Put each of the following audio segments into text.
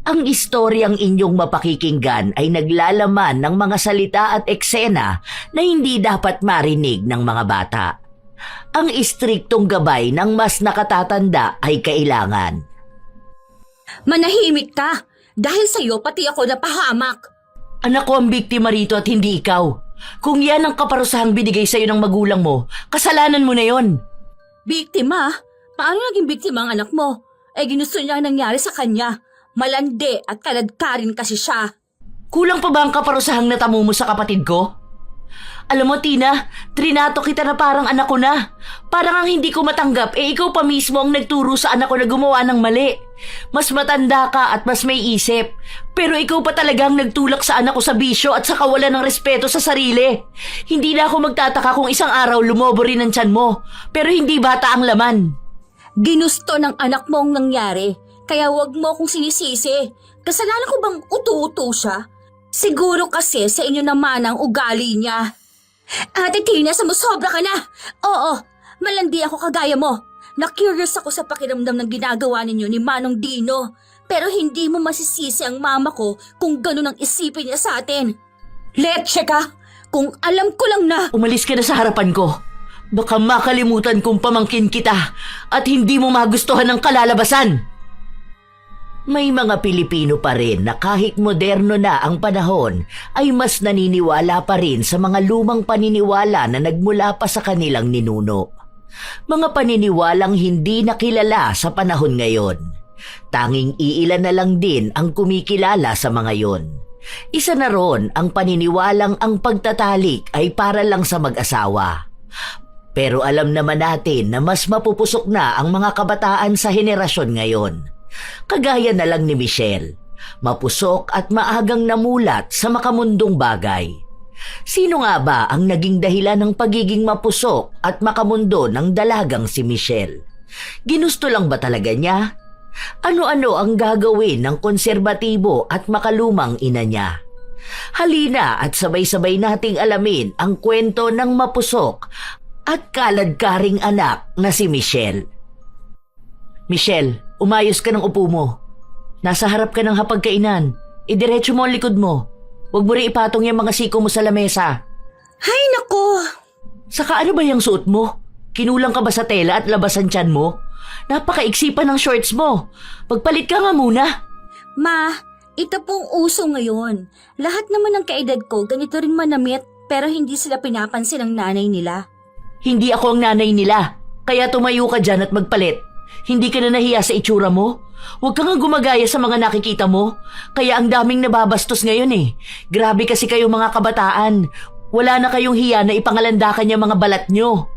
Ang istoryang inyong mapakikinggan ay naglalaman ng mga salita at eksena na hindi dapat marinig ng mga bata. Ang istriktong gabay ng mas nakatatanda ay kailangan. Manahimik ka! Dahil sa'yo pati ako napahamak. Anak ko ang biktima rito at hindi ikaw. Kung yan ang kaparusahang binigay sa'yo ng magulang mo, kasalanan mo na yon. Biktima? Paano naging biktima ang anak mo? Ginusto niya ang nangyari sa kanya. Malandi at kaladkarin kasi siya. Kulang pa ba ang kaparusahang natamo mo sa kapatid ko? Alam mo, Tina, trinato kita na parang anak ko na. Parang ang hindi ko matanggap, ikaw pa mismo ang nagturo sa anak ko na gumawa ng mali. Mas matanda ka at mas may isip. Pero ikaw pa talagang nagtulak sa anak ko sa bisyo at sa kawalan ng respeto sa sarili. Hindi na ako magtataka kung isang araw lumobo rin ang tiyan mo, pero hindi bata ang laman. Ginusto ng anak mo ang nangyari, kaya wag mo akong sinisisi. Kasalanan ko bang utu-utu siya? Siguro kasi sa inyo naman ang ugali niya. Ate Tina, sumusobra ka na! Oo, malandi ako kagaya mo. Na-curious ako sa pakiramdam ng ginagawa ninyo ni Manong Dino. Pero hindi mo masisisi ang mama ko kung ganun ang isipin niya sa atin. Letche ka! Kung alam ko lang na... Umalis ka na sa harapan ko. Baka makalimutan kong pamangkin kita at hindi mo magustuhan ng kalalabasan. May mga Pilipino pa rin na kahit moderno na ang panahon ay mas naniniwala pa rin sa mga lumang paniniwala na nagmula pa sa kanilang ninuno. Mga paniniwalang hindi nakilala sa panahon ngayon. Tanging iilan na lang din ang kumikilala sa mga yon. Isa na ron ang paniniwalang ang pagtatalik ay para lang sa mag-asawa. Pero alam naman natin na mas mapupusok na ang mga kabataan sa henerasyon ngayon. Kagaya na lang ni Michelle, mapusok at maagang namulat sa makamundong bagay. Sino nga ba ang naging dahilan ng pagiging mapusok at makamundo ng dalagang si Michelle? Ginusto lang ba talaga niya? Ano-ano ang gagawin ng konserbatibo at makalumang ina niya? Halina at sabay-sabay nating alamin ang kwento ng mapusok at kaladkaring anak na si Michelle. Michelle, umayos ka ng upo mo. Nasa harap ka ng hapagkainan. Idiretso mo ang likod mo. Huwag mo rin ipatong yung mga siko mo sa lamesa. Hay nako! Saka ano ba yung suot mo? Kinulang ka ba sa tela at labasan tiyan mo? Napakaiksi pa ng shorts mo. Pagpalit ka nga muna. Ma, ito pong uso ngayon. Lahat naman ng kaedad ko ganito rin manamit pero hindi sila pinapansin ng nanay nila. Hindi ako ang nanay nila. Kaya tumayo ka dyan at magpalit. Hindi ka na nahiya sa itsura mo? Huwag ka nga gumagaya sa mga nakikita mo. Kaya ang daming nababastos ngayon eh. Grabe kasi kayo mga kabataan. Wala na kayong hiya na ipangalandakan yung mga balat nyo.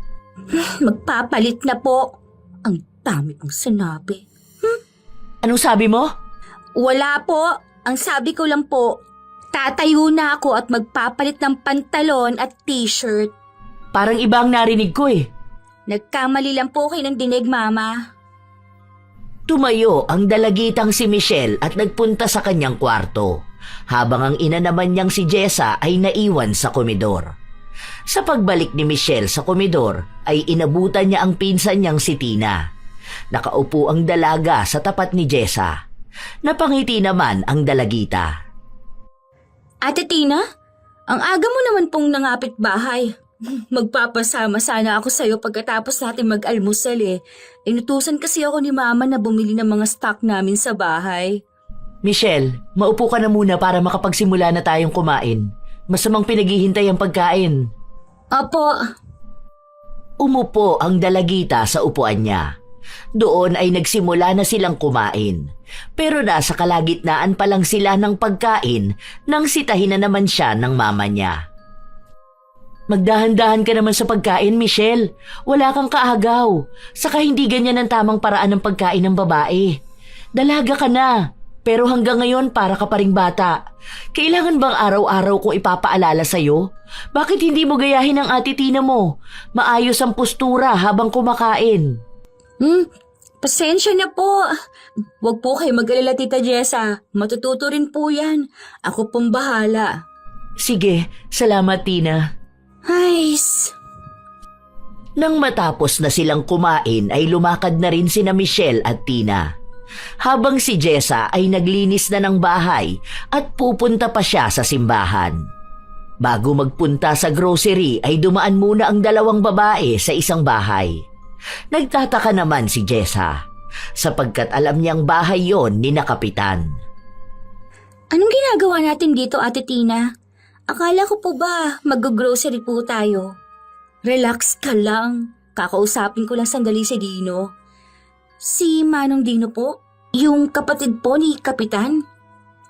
Magpapalit na po. Ang dami kong sinabi. Anong sabi mo? Wala po. Ang sabi ko lang po, tatayo na ako at magpapalit ng pantalon at t-shirt. Parang iba ang narinig ko eh. Nagkamali lang po kayo ng dinig, Mama. Tumayo ang dalagitang si Michelle at nagpunta sa kanyang kwarto, habang ang ina naman niyang si Jessa ay naiwan sa komedor. Sa pagbalik ni Michelle sa komedor ay inabutan niya ang pinsan niyang si Tina. Nakaupo ang dalaga sa tapat ni Jessa. Napangiti naman ang dalagita. Ate Tina, ang aga mo naman pong nangapit bahay. Magpapasama sana ako sa'yo pagkatapos natin mag-almusal eh. Inutusan kasi ako ni Mama na bumili ng mga stock namin sa bahay. Michelle, maupo ka na muna para makapagsimula na tayong kumain. Masamang pinaghihintay ang pagkain. Opo. Umupo ang dalagita sa upuan niya. Doon ay nagsimula na silang kumain. Pero nasa kalagitnaan pa lang sila ng pagkain nang sitahin na naman siya ng mama niya. Magdahan-dahan ka naman sa pagkain, Michelle. Wala kang kaagaw. Saka hindi ganyan ang tamang paraan ng pagkain ng babae. Dalaga ka na, pero hanggang ngayon para ka pa ring bata. Kailangan bang araw-araw kong ipapaalala sa'yo? Bakit hindi mo gayahin ang ate Tina mo? Maayos ang postura habang kumakain. Pasensya na po. Huwag po kayo mag-alala, Tita Jessa. Matututo rin po yan. Ako pong bahala. Sige, salamat Tina. Hays. Nang matapos na silang kumain ay lumakad na rin sina Michelle at Tina. Habang si Jessa ay naglinis na ng bahay at pupunta pa siya sa simbahan. Bago magpunta sa grocery ay dumaan muna ang dalawang babae sa isang bahay. Nagtataka naman si Jessa sapagkat alam niyang bahay yon ni na Kapitan. Anong ginagawa natin dito, Ate Tina? Akala ko po ba mag-grocery po tayo? Relax ka lang. Kakausapin ko lang sandali si Dino. Si Manong Dino po? Yung kapatid po ni Kapitan?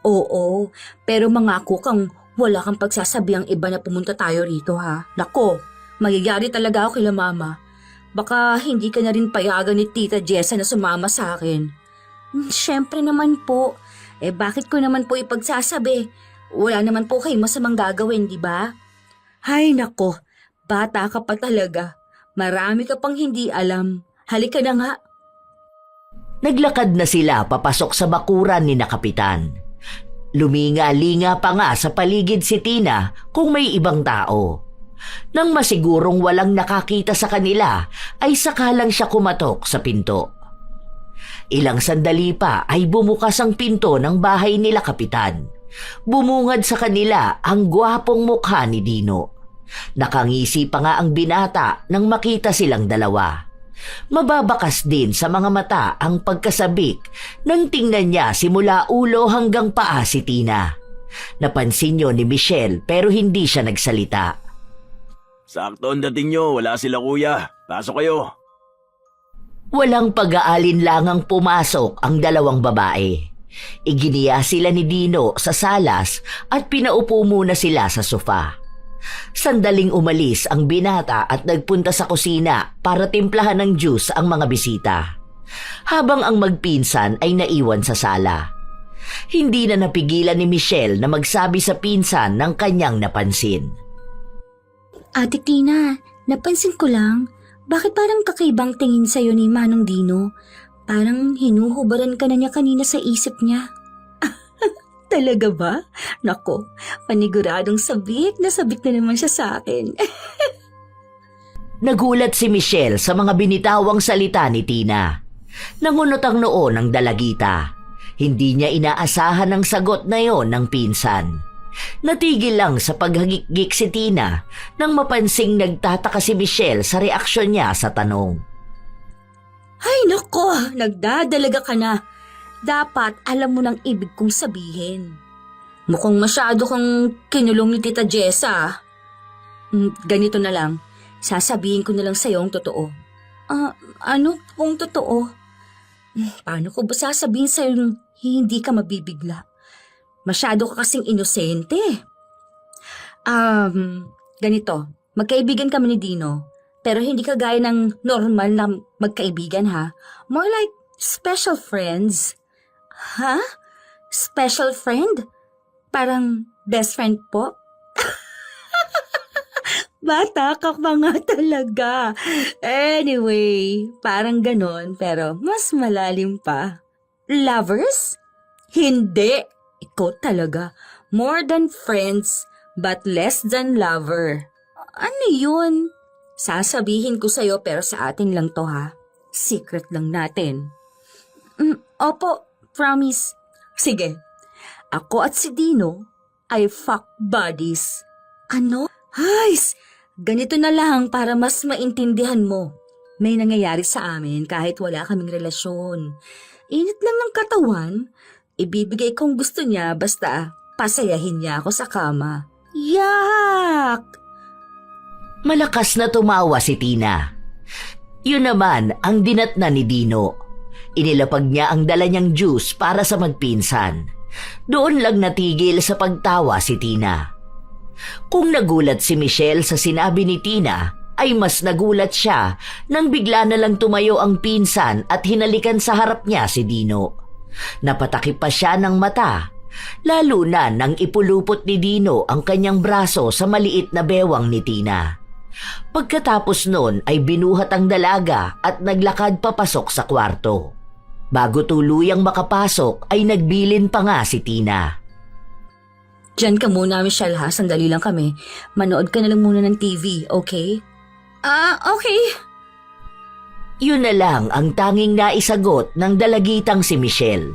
Oo, pero mangako kang wala kang pagsasabi ang iba na pumunta tayo rito ha. Nako, magyayari talaga ako kila mama. Baka hindi ka na rin payagan ni Tita Jessa na sumama sa akin. Siyempre naman po. Bakit ko naman po ipagsasabi? Wala naman po kayo masamang gagawin, di ba? Hay nako, bata ka pa talaga. Marami ka pang hindi alam. Halika na nga. Naglakad na sila papasok sa bakuran ni na Kapitan. Luminga-linga pa nga sa paligid si Tina kung may ibang tao. Nang masigurong walang nakakita sa kanila, ay saka lang siya kumatok sa pinto. Ilang sandali pa ay bumukas ang pinto ng bahay nila Kapitan. Bumungad sa kanila ang gwapong mukha ni Dino. Nakangisi pa nga ang binata nang makita silang dalawa. Mababakas din sa mga mata ang pagkasabik nang tingnan niya simula ulo hanggang paa si Tina. Napansin niyo ni Michelle pero hindi siya nagsalita. Sakto ang dating nyo, wala sila kuya. Pasok kayo. Walang pag-aalinlangang pumasok ang dalawang babae. Iginiya sila ni Dino sa salas at pinaupo muna sila sa sofa. Sandaling umalis ang binata at nagpunta sa kusina para timplahan ng juice ang mga bisita. Habang ang magpinsan ay naiwan sa sala. Hindi na napigilan ni Michelle na magsabi sa pinsan ng kanyang napansin. Ate Tina, napansin ko lang, bakit parang kakaibang tingin sa'yo ni Manong Dino? Parang hinuhubaran ka na niya kanina sa isip niya. Talaga ba? Nako, paniguradong sabik na naman siya sa akin. Nagulat si Michelle sa mga binitawang salita ni Tina. Nangunot ang noo ng dalagita. Hindi niya inaasahan ang sagot na yon ng pinsan. Natigil lang sa paghagikgik si Tina nang mapansing nagtataka si Michelle sa reaksyon niya sa tanong. Ay nako, nagdadalaga ka na. Dapat alam mo ng ibig kong sabihin. Mukhang masyado kang kinulong ni Tita Jessa. Ganito na lang, sasabihin ko na lang sa'yo ang totoo. Ano pong totoo? Paano ko ba sasabihin sa'yo nung hindi ka mabibigla? Masyado ka kasing inosente. Ganito, magkaibigan kami ni Dino, pero hindi ka gaya ng normal na magkaibigan ha. More like special friends. Ha? Special friend? Parang best friend po? Bata ka pa nga talaga. Anyway, parang ganon pero mas malalim pa. Lovers? Hindi. Ikaw talaga. More than friends, but less than lover. Ano yun? Sasabihin ko sa'yo pero sa atin lang to ha. Secret lang natin. Opo, promise. Sige. Ako at si Dino ay fuck buddies. Ano? Hays, ganito na lang para mas maintindihan mo. May nangyayari sa amin kahit wala kaming relasyon. Init lang ng katawan. Ibibigay kong gusto niya basta pasayahin niya ako sa kama. Yak! Malakas na tumawa si Tina. Yun naman ang dinatna ni Dino. Inilapag niya ang dala niyang juice para sa magpinsan. Doon lang natigil sa pagtawa si Tina. Kung nagulat si Michelle sa sinabi ni Tina, ay mas nagulat siya nang bigla na lang tumayo ang pinsan at hinalikan sa harap niya si Dino. Napatakip pa siya ng mata, lalo na nang ipulupot ni Dino ang kanyang braso sa maliit na bewang ni Tina. Pagkatapos nun ay binuhat ang dalaga at naglakad papasok sa kwarto. Bago tuluyang makapasok ay nagbilin pa nga si Tina. Diyan ka muna, Michelle ha. Sandali lang kami. Manood ka na lang muna ng TV, okay? Okay. Yun na lang ang tanging naisagot ng dalagitang si Michelle.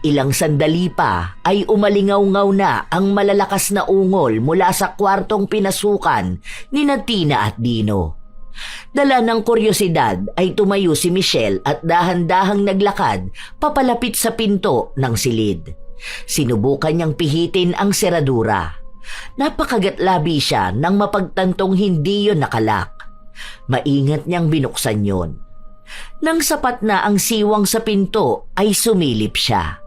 Ilang sandali pa ay umalingaw-ngaw na ang malalakas na ungol mula sa kwartong pinasukan ni Tina at Dino. Dala ng kuryosidad ay tumayo si Michelle at dahan-dahang naglakad papalapit sa pinto ng silid. Sinubukan niyang pihitin ang seradura. Napakagatlabi siya nang mapagtantong hindi yon nakalak. Maingat niyang binuksan yon. Nang sapat na ang siwang sa pinto ay sumilip siya.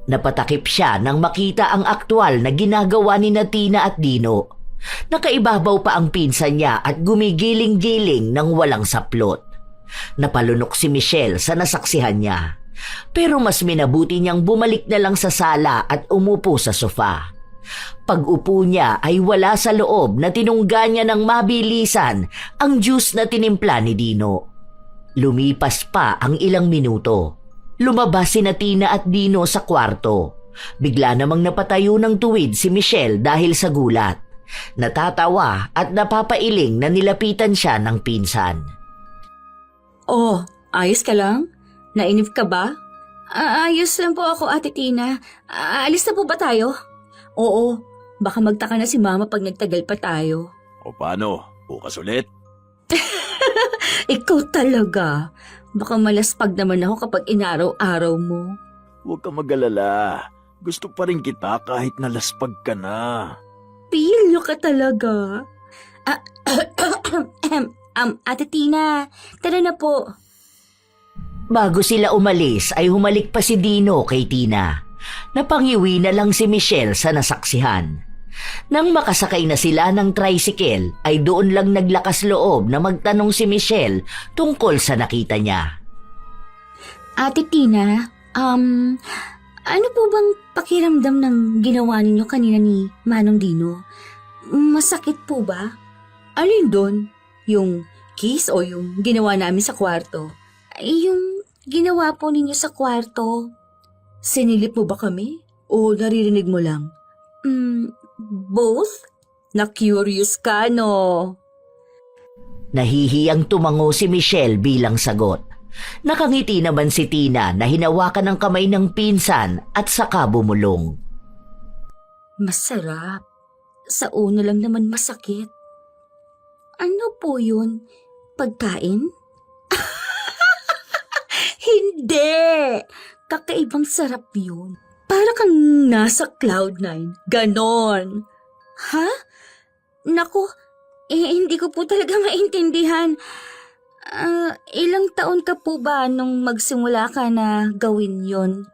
Napatakip siya nang makita ang aktwal na ginagawa ni Tina at Dino. Nakaibabaw pa ang pinsan niya at gumigiling-giling ng walang saplot. Napalunok si Michelle sa nasaksihan niya. Pero mas minabuti niyang bumalik na lang sa sala at umupo sa sofa. Pag-upo niya ay wala sa loob na tinungga niya ng mabilisan ang juice na tinimpla ni Dino. Lumipas pa ang ilang minuto. Lumabas si Tina at Dino sa kwarto. Bigla namang napatayo ng tuwid si Michelle dahil sa gulat. Natatawa at napapailing na nilapitan siya ng pinsan. Oh, ayos ka lang? Nainip ka ba? Ayos lang po ako, Ate Tina. Alis na po ba tayo? Oo, baka magtaka na si Mama pag nagtagal pa tayo. O paano? Bukas ulit? Ikaw talaga. Baka malaspag naman ako kapag inaraw-araw mo. Huwag ka mag-alala. Gusto pa rin kita kahit nalaspag ka na. Pilyo ka talaga. Ate Tina, tara na po. Bago sila umalis ay humalik pa si Dino kay Tina. Napangiwi na lang si Michelle sa nasaksihan. Nang makasakay na sila ng tricycle ay doon lang naglakas loob na magtanong si Michelle tungkol sa nakita niya. Ate Tina, ano po bang pakiramdam ng ginawa ninyo kanina ni Manong Dino? Masakit po ba? Alin doon? Yung kiss o yung ginawa namin sa kwarto? Ay, yung ginawa po ninyo sa kwarto. Sinilip mo ba kami? O naririnig mo lang? Both? Na-curious ka, no? Nahihiyang tumango si Michelle bilang sagot. Nakangiti naman si Tina na hinawakan ng kamay ng pinsan at saka bumulong. Masarap. Sa una lang naman masakit. Ano po yun? Pagkain? Hindi! Kakaibang sarap yun. Para kang nasa Cloud9. Ganon. Ha? Naku, hindi ko po talaga maintindihan. Ilang taon ka po ba nung magsimula ka na gawin yon?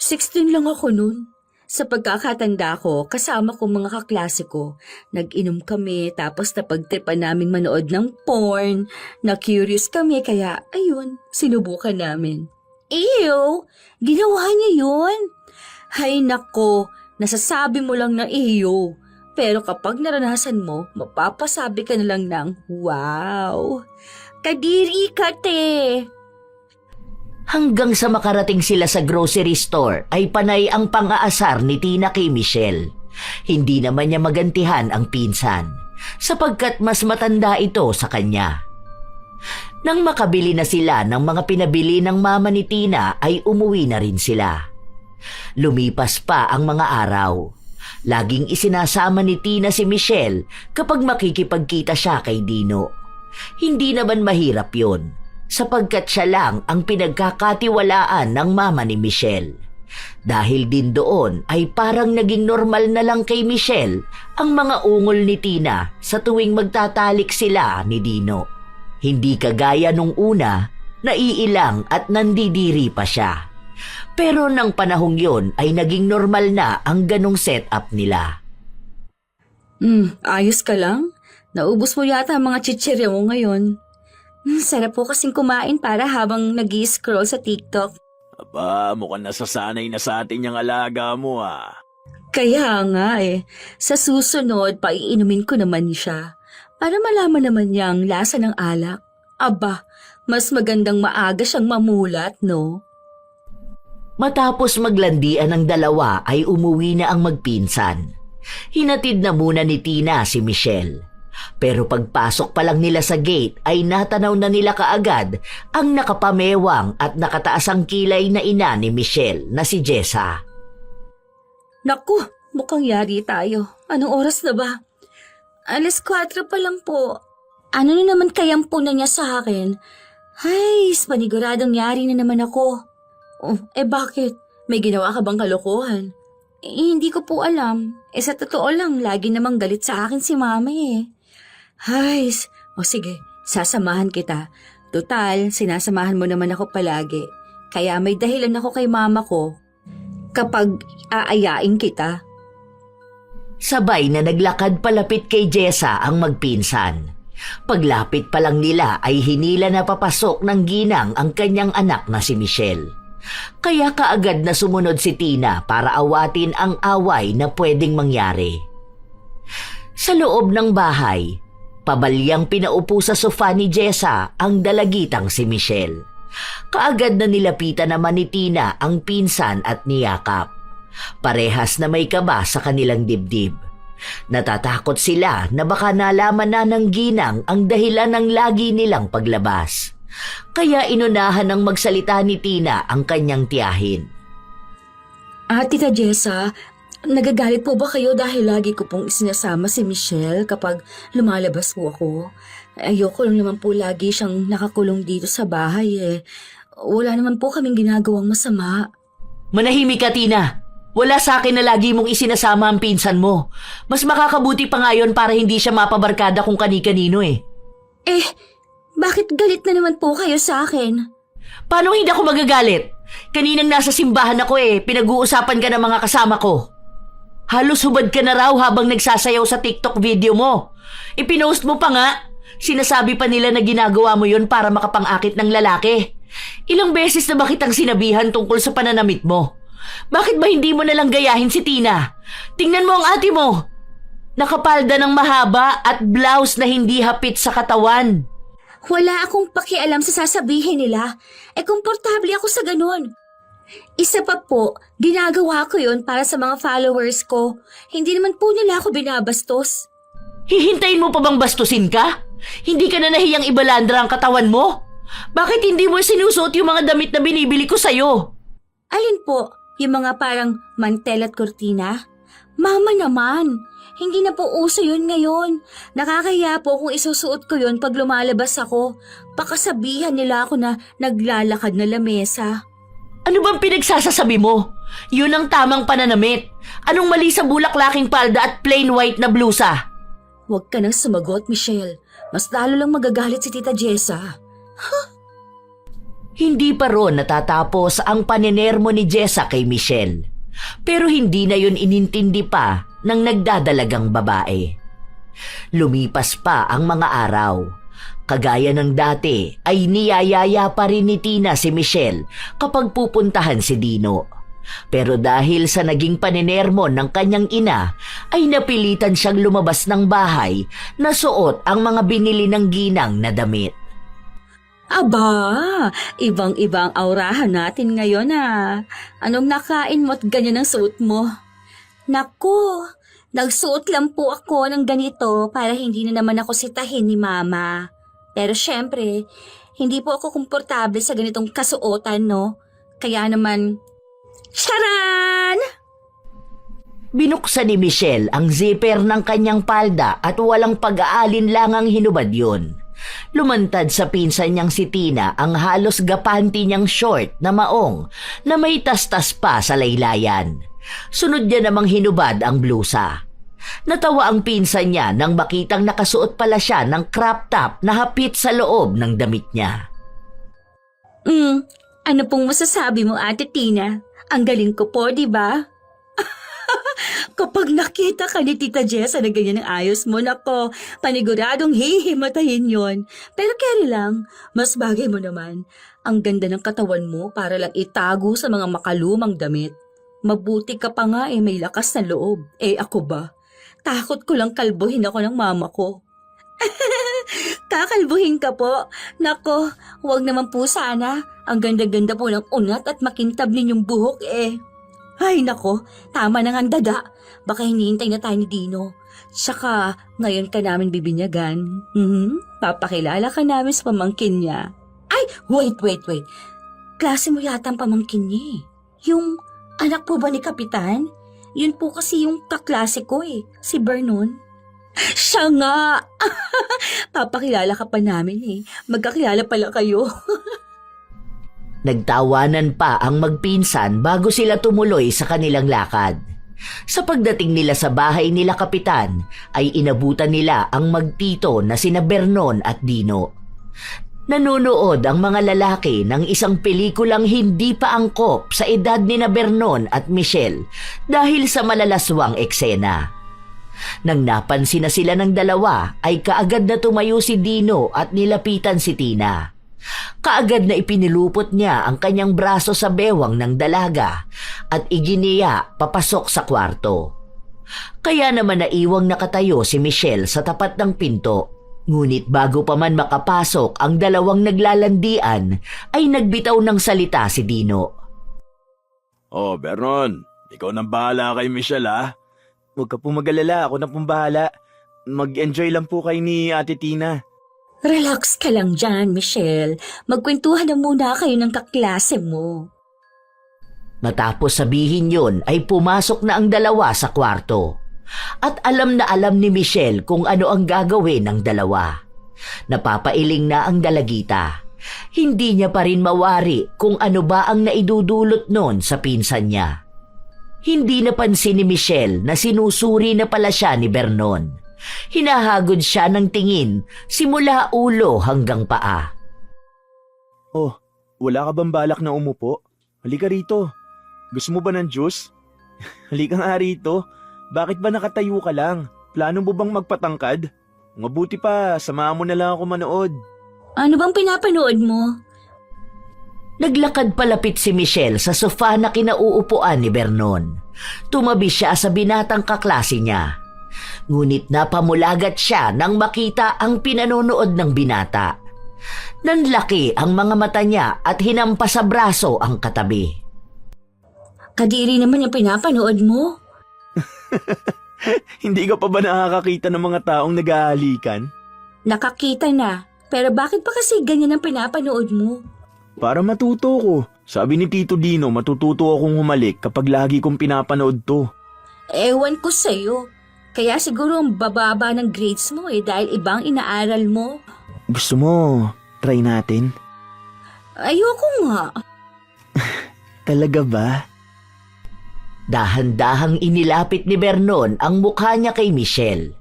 16 lang ako nun. Sa pagkakatanda ko, kasama ko mga kaklase ko. Nag-inom kami tapos napagtripan namin manood ng porn. Na-curious kami kaya ayun, sinubukan namin. Ew! Ginawa niya yun? Hay nako, nasasabi mo lang na ew. Pero kapag naranasan mo, mapapasabi ka na lang ng wow. Kadiri ka, te! Hanggang sa makarating sila sa grocery store ay panay ang pang-aasar ni Tina kay Michelle. Hindi naman niya magantihan ang pinsan sapagkat mas matanda ito sa kanya. Nang makabili na sila ng mga pinabili ng mama ni Tina ay umuwi na rin sila. Lumipas pa ang mga araw. Laging isinasama ni Tina si Michelle kapag makikipagkita siya kay Dino. Hindi naman mahirap yun, sapagkat siya lang ang pinagkakatiwalaan ng mama ni Michelle. Dahil din doon ay parang naging normal na lang kay Michelle ang mga ungol ni Tina sa tuwing magtatalik sila ni Dino. Hindi kagaya nung una, naiilang at nandidiri pa siya. Pero nang panahong yon ay naging normal na ang ganong setup nila. Ayos ka lang? Naubos mo yata ang mga chichirya mo ngayon. Sarap po kasing kumain para habang nag-i-scroll sa TikTok. Aba, mukhang nasasanay na sa atin yung alaga mo Kaya nga sa susunod paiinumin ko naman siya. Para malaman naman niya ang lasa ng alak. Aba, mas magandang maaga siyang mamulat, no? Matapos maglandian ng dalawa ay umuwi na ang magpinsan. Hinatid na muna ni Tina si Michelle. Pero pagpasok pa lang nila sa gate ay natanaw na nila kaagad ang nakapamewang at nakataasang kilay na ina ni Michelle na si Jessa. Naku, mukhang yari tayo. Anong oras na ba? 4:00 pa lang po. Ano na naman kayang puna niya sa akin? Ay, paniguradong yari na naman ako. Oh, bakit? May ginawa ka bang kalokohan? Hindi ko po alam. Sa totoo lang, lagi namang galit sa akin si mama eh. Ay, sige, sasamahan kita. Total, sinasamahan mo naman ako palagi. Kaya may dahilan ako kay mama ko kapag aayain kita. Sabay na naglakad palapit kay Jessa ang magpinsan. Paglapit pa lang nila ay hinila na papasok ng ginang ang kanyang anak na si Michelle. Kaya kaagad na sumunod si Tina para awatin ang away na pwedeng mangyari. Sa loob ng bahay, pabalyang pinaupo sa sofa ni Jessa ang dalagitang si Michelle. Kaagad na nilapitan naman ni Tina ang pinsan at niyakap. Parehas na may kaba sa kanilang dibdib. Natatakot sila na baka nalaman na ng ginang ang dahilan ng lagi nilang paglabas. Kaya inunahan ng magsalita ni Tina ang kanyang tiyahin. Tita Jessa, nagagalit po ba kayo dahil lagi ko pong isinasama si Michelle kapag lumalabas po ako? Ayoko lang naman po lagi siyang nakakulong dito sa bahay eh. Wala naman po kaming ginagawang masama. Manahimik ka, Tina. Wala sa akin na lagi mong isinasama ang pinsan mo. Mas makakabuti pa ngayon para hindi siya mapabarkada kung kani-kanino eh. Bakit galit na naman po kayo sa akin? Paano hindi ako magagalit? Kaninang nasa simbahan ako pinag-uusapan ka ng mga kasama ko. Halos hubad ka na raw habang nagsasayaw sa TikTok video mo. Ipinost mo pa nga. Sinasabi pa nila na ginagawa mo yun para makapang-akit ng lalaki. Ilang beses na ba kitang sinabihan tungkol sa pananamit mo? Bakit ba hindi mo nalang gayahin si Tina? Tingnan mo ang ate mo. Nakapalda ng mahaba at blouse na hindi hapit sa katawan. Wala akong pakialam sa sasabihin nila. Komportable ako sa ganun. Isa pa po, ginagawa ko yun para sa mga followers ko. Hindi naman po nila ako binabastos. Hihintayin mo pa bang bastusin ka? Hindi ka na nahiyang ibalandra ang katawan mo? Bakit hindi mo sinusuot yung mga damit na binibili ko sa'yo? Alin po? Yung mga parang mantel at kurtina? Mama naman, hindi na po uso yun ngayon. Nakakahiya po kung isusuot ko yun pag lumalabas ako. Pakasabihan nila ako na naglalakad na lamesa. Ano bang pinagsasasabi mo? Yun ang tamang pananamit. Anong mali sa bulaklaking palda at plain white na blusa? Huwag ka nang sumagot, Michelle. Mas lalo lang magagalit si Tita Jessa. Hindi pa ron natatapos ang panenermo ni Jessa kay Michelle. Pero hindi na yun inintindi pa ng nagdadalagang babae. Lumipas pa ang mga araw. Kagaya ng dati ay niyayaya pa rin ni Tina si Michelle kapag pupuntahan si Dino. Pero dahil sa naging panenermo ng kanyang ina, ay napilitan siyang lumabas ng bahay na suot ang mga binili ng ginang na damit. Aba, ibang-ibang aurahan natin ngayon Anong nakain mo at ganyan ang suot mo? Naku, nagsuot lang po ako ng ganito para hindi na naman ako sitahin ni Mama. Pero syempre, hindi po ako komportable sa ganitong kasuotan, no? Kaya naman, charan! Binuksan ni Michelle ang zipper ng kanyang palda at walang pag-aalinlangang hinubad yun. Lumantad sa pinsan niyang si Tina ang halos gapanti niyang short na maong na may tastas pa sa laylayan. Sunod niya namang hinubad ang blusa. Natawa ang pinsan niya nang makitang nakasuot pala siya ng crop top na hapit sa loob ng damit niya. Ano pong masasabi mo, Ate Tina? Ang galing ko po, di ba? Kapag nakita ka ni Tita Jessa na ganyan ang ayos mo, nako, paniguradong hihimatayin yon. Pero carry lang, mas bagay mo naman. Ang ganda ng katawan mo para lang itago sa mga makalumang damit. Mabuti ka pa nga may lakas na loob. Ako ba? Takot ko lang kalbuhin ako ng mama ko. Kakalbuhin ka po? Nako, wag naman po sana. Ang ganda-ganda po ng unat at makintab ninyong buhok Ay nako, tama na nga ang daga. Baka hinihintay na tayo ni Dino. Tsaka, ngayon ka namin bibinyagan. Papakilala ka namin sa pamangkin niya. Ay, wait. Klase mo yata ang pamangkin niya eh. Yung anak po ba ni Kapitan? Yun po kasi yung kaklase ko eh, si Vernon. Siya nga! Papakilala ka pa namin eh. Magkakilala pala kayo. Nagtawanan pa ang magpinsan bago sila tumuloy sa kanilang lakad. Sa pagdating nila sa bahay nila Kapitan, ay inabutan nila ang magtito na sina Vernon at Dino. Nanonood ang mga lalaki ng isang pelikulang hindi pa angkop sa edad ni na Vernon at Michelle dahil sa malalaswang eksena. Nang napansin na sila ng dalawa, ay kaagad na tumayo si Dino at nilapitan si Tina. Kaagad na ipinilupot niya ang kanyang braso sa bewang ng dalaga at iginiya papasok sa kwarto. Kaya naman naiwang nakatayo si Michelle sa tapat ng pinto. Ngunit bago pa man makapasok ang dalawang naglalandian ay nagbitaw ng salita si Dino. Oh, Vernon, ikaw nang bahala kay Michelle ha. Huwag ka po mag-alala, ako na pong bahala. Mag-enjoy lang po kayo ni Ate Tina. Relax ka lang dyan, Michelle. Magkwentuhan na muna kayo ng kaklase mo. Matapos sabihin yun ay pumasok na ang dalawa sa kwarto. At alam na alam ni Michelle kung ano ang gagawin ng dalawa. Napapailing na ang dalagita. Hindi niya pa rin mawari kung ano ba ang naidudulot nun sa pinsan niya. Hindi napansin ni Michelle na sinusuri na pala siya ni Vernon. Hinahagod siya ng tingin simula ulo hanggang paa. Oh, wala ka bang balak na umupo? Halika rito. Gusto mo ba ng juice? Halika nga rito. Bakit ba nakatayo ka lang? Plano mo bang magpatangkad? Mabuti pa, samahan mo na lang ako manood. Ano bang pinapanood mo? Naglakad palapit si Michelle sa sofa na kinauupuan ni Vernon. Tumabi siya sa binatang kaklase niya. Ngunit napamulagat siya nang makita ang pinanonood ng binata. Nanlaki ang mga mata niya at hinampas sa braso ang katabi. Kadiri naman yung pinapanood mo. Hindi ka pa ba nakakakita ng mga taong nag-aalikan? Nakakita na. Pero bakit pa kasi ganyan ang pinapanood mo? Para matuto ko. Sabi ni Tito Dino, matututo akong humalik kapag lagi kong pinapanood to. Ewan ko sa'yo. Kaya siguro ang bababa ng grades mo dahil ibang inaaral mo. Gusto mo, try natin? Ayoko nga. Talaga ba? Dahan-dahang inilapit ni Vernon ang mukha niya kay Michelle.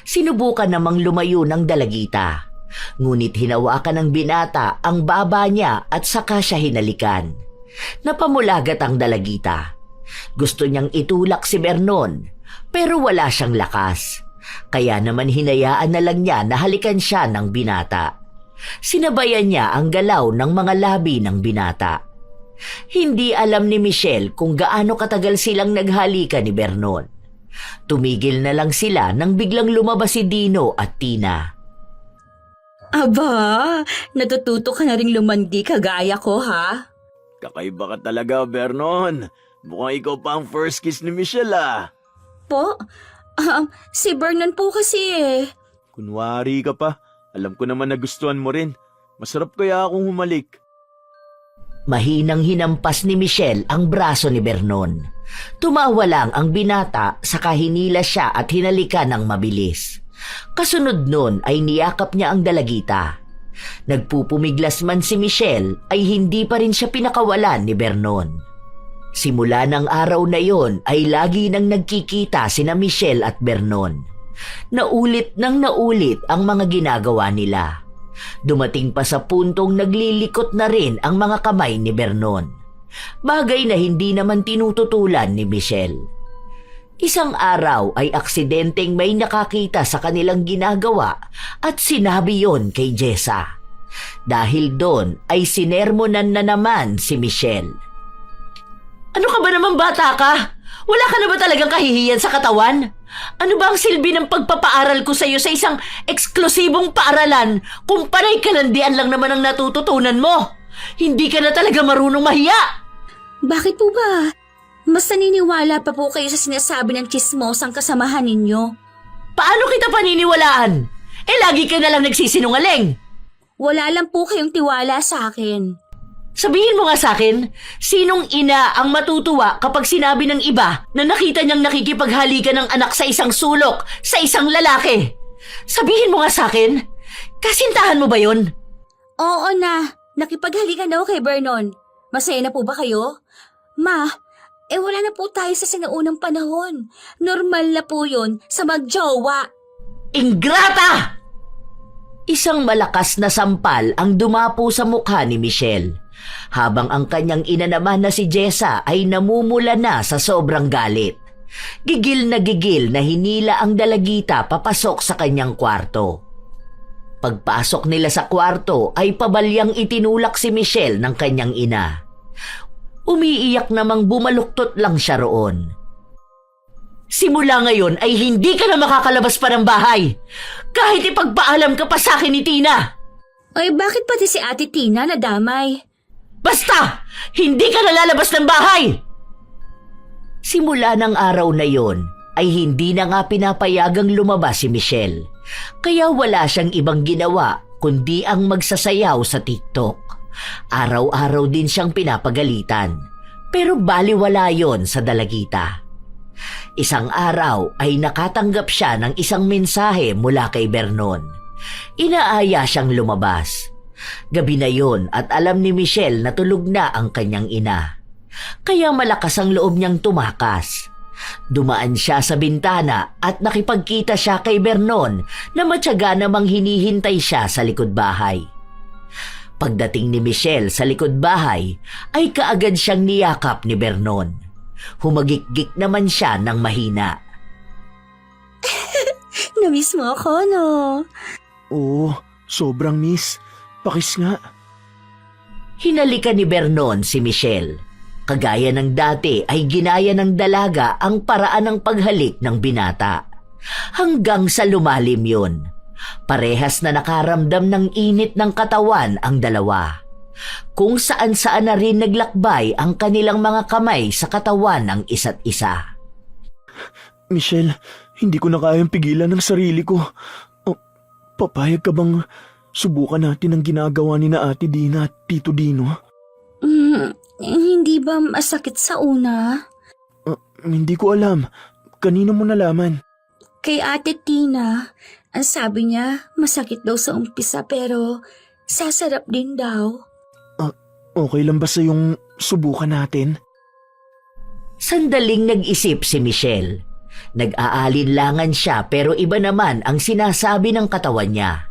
Sinubukan namang lumayo ng dalagita. Ngunit hinawakan ng binata ang baba niya at saka siya hinalikan. Napamulagat ang dalagita. Gusto niyang itulak si Vernon, pero wala siyang lakas. Kaya naman hinayaan na lang niya na halikan siya ng binata. Sinabayan niya ang galaw ng mga labi ng binata. Hindi alam ni Michelle kung gaano katagal silang naghalikan ni Vernon. Tumigil na lang sila nang biglang lumabas si Dino at Tina. Aba, natututo ka na rin lumandi kagaya ko ha? Kakaiba ka talaga, Vernon. Mukhang ikaw pa ang first kiss ni Michelle ah. Po? Si Vernon po kasi Kunwari ka pa. Alam ko naman na gustuhan mo rin. Masarap kaya akong humalik. Mahinang hinampas ni Michelle ang braso ni Vernon. Tumawa lang ang binata saka hinila siya at hinalika ng mabilis. Kasunod nun ay niyakap niya ang dalagita. Nagpupumiglas man si Michelle ay hindi pa rin siya pinakawalan ni Vernon. Simula ng araw na yon ay lagi nang nagkikita sina Michelle at Vernon. Naulit nang naulit ang mga ginagawa nila. Dumating pa sa puntong naglilikot na rin ang mga kamay ni Vernon. Bagay na hindi naman tinututulan ni Michelle. Isang araw ay aksidenteng may nakakita sa kanilang ginagawa at sinabi yon kay Jessa. Dahil doon ay sinermonan na naman si Michelle. Ano ka ba naman bata ka? Wala ka na ba talagang kahihiyan sa katawan? Ano ba ang silbi ng pagpapaaral ko sa iyo sa isang eksklusibong paaralan kung panay kalandian lang naman ang natututunan mo? Hindi ka na talaga marunong mahiya! Bakit po ba? Mas naniniwala pa po kayo sa sinasabi ng chismosang kasamahan ninyo. Paano kita paniniwalaan? Lagi ka na lang nagsisinungaling. Wala lang po kayong tiwala sa akin. Sabihin mo nga sa akin, sinong ina ang matutuwa kapag sinabi ng iba na nakita niyang nakikipaghalikan ng anak sa isang sulok, sa isang lalaki? Sabihin mo nga sa akin, kasintahan mo ba yun? Oo na, nakipaghalikan daw kay Vernon. Masaya na po ba kayo? Ma, wala na po tayo sa sinaunang panahon. Normal na po yun sa magjowa. Ingrata! Isang malakas na sampal ang dumapo sa mukha ni Michelle, habang ang kanyang ina naman na si Jessa ay namumula na sa sobrang galit. Gigil na hinila ang dalagita papasok sa kanyang kwarto. Pagpasok nila sa kwarto ay pabalyang itinulak si Michelle ng kanyang ina. Umiiyak namang bumaluktot lang siya roon. Simula ngayon ay hindi ka na makakalabas pa ng bahay. Kahit ipagpaalam ka pa sa akin ni Tina. Ay, bakit pati si Ate Tina nadamay? Basta! Hindi ka na lalabas ng bahay! Simula ng araw na yon ay hindi na nga pinapayagang lumabas si Michelle. Kaya wala siyang ibang ginawa kundi ang magsasayaw sa TikTok. Araw-araw din siyang pinapagalitan. Pero baliwala yon sa dalagita. Isang araw ay nakatanggap siya ng isang mensahe mula kay Vernon. Inaaya siyang lumabas. Gabi na yon at alam ni Michelle na tulog na ang kanyang ina. Kaya malakas ang loob niyang tumakas. Dumaan siya sa bintana at nakipagkita siya kay Vernon na matyaga namang hinihintay siya sa likod bahay. Pagdating ni Michelle sa likod bahay ay kaagad siyang niyakap ni Vernon. Humagikgik naman siya ng mahina. Namiss mo ako, no? Oo, sobrang miss. Pakis nga. Hinalikan ni Vernon si Michelle. Kagaya ng dati ay ginaya ng dalaga ang paraan ng paghalik ng binata. Hanggang sa lumalim yun. Parehas na nakaramdam ng init ng katawan ang dalawa. Kung saan-saan na rin naglakbay ang kanilang mga kamay sa katawan ng isa't isa. Michelle, hindi ko na kayang pigilan ng sarili ko. Papayag ka bang subukan natin ang ginagawa ni na Ate Dina at Tito Dino? Hindi ba masakit sa una? Hindi ko alam. Kanino mo nalaman? Kay Ate Tina, ang sabi niya masakit daw sa umpisa pero sasarap din daw. Okay lang ba sa yung subukan natin? Sandaling nag-isip si Michelle. Nag-aalinlangan siya pero iba naman ang sinasabi ng katawan niya.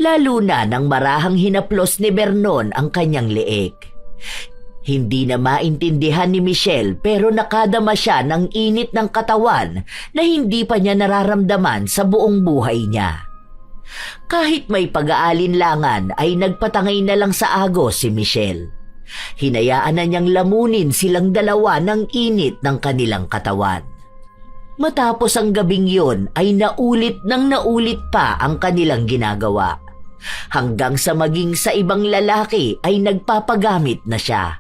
Lalo na nang marahang hinaplos ni Vernon ang kanyang leeg. Hindi na maintindihan ni Michelle pero nakadama siya ng init ng katawan na hindi pa niya nararamdaman sa buong buhay niya. Kahit may pag-aalinlangan ay nagpatangay na lang sa agos si Michelle. Hinayaan na niyang lamunin silang dalawa ng init ng kanilang katawan. Matapos ang gabing yon ay naulit pa ang kanilang ginagawa. Hanggang sa maging sa ibang lalaki ay nagpapagamit na siya.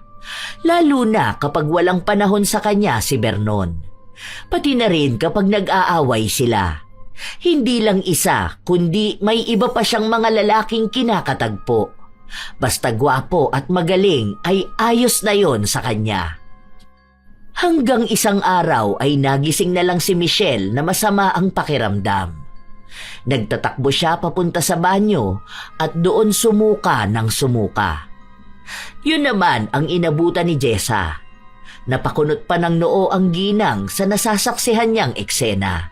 Lalo na kapag walang panahon sa kanya si Vernon. Pati na rin kapag nag-aaway sila. Hindi lang isa, kundi may iba pa siyang mga lalaking kinakatagpo. Basta gwapo at magaling ay ayos na yon sa kanya. Hanggang isang araw ay nagising na lang si Michelle na masama ang pakiramdam. Nagtatakbo siya papunta sa banyo at doon sumuka ng sumuka. Yun naman ang inabutan ni Jessa. Napakunot pa ng noo ang ginang sa nasasaksihan niyang eksena.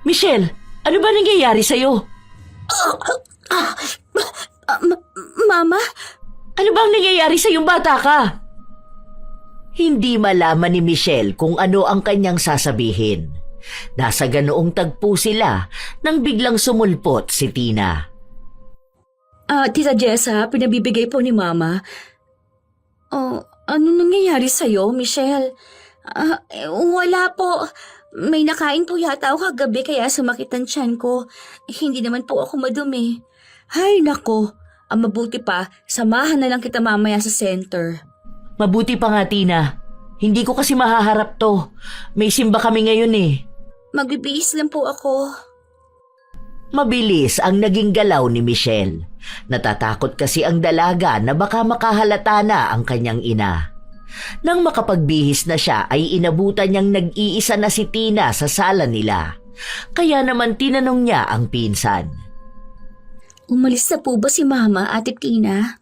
Michelle, ano ba nangyayari sa'yo? Mama? Ano bang nangyayari sa iyong bata ka? Hindi malaman ni Michelle kung ano ang kanyang sasabihin. Nasa ganoong tagpo sila nang biglang sumulpot si Tina. Tita Jessa, pinabibigay po ni Mama. Ano nangyayari sa'yo, Michelle? Wala po. May nakain po yata ako kagabi kaya sumakit ang tiyan ko. Hindi naman po ako madumi. Hay nako, ang mabuti pa, samahan na lang kita mamaya sa center. Mabuti pa nga, Tina. Hindi ko kasi mahaharap to. May simba kami ngayon eh. Magbibihis lang po ako. Mabilis ang naging galaw ni Michelle. Natatakot kasi ang dalaga na baka makahalata na ang kanyang ina. Nang makapagbihis na siya ay inabutan niyang nag-iisa na si Tina sa sala nila. Kaya naman tinanong niya ang pinsan. Umalis na po ba si Mama, Ate Tina?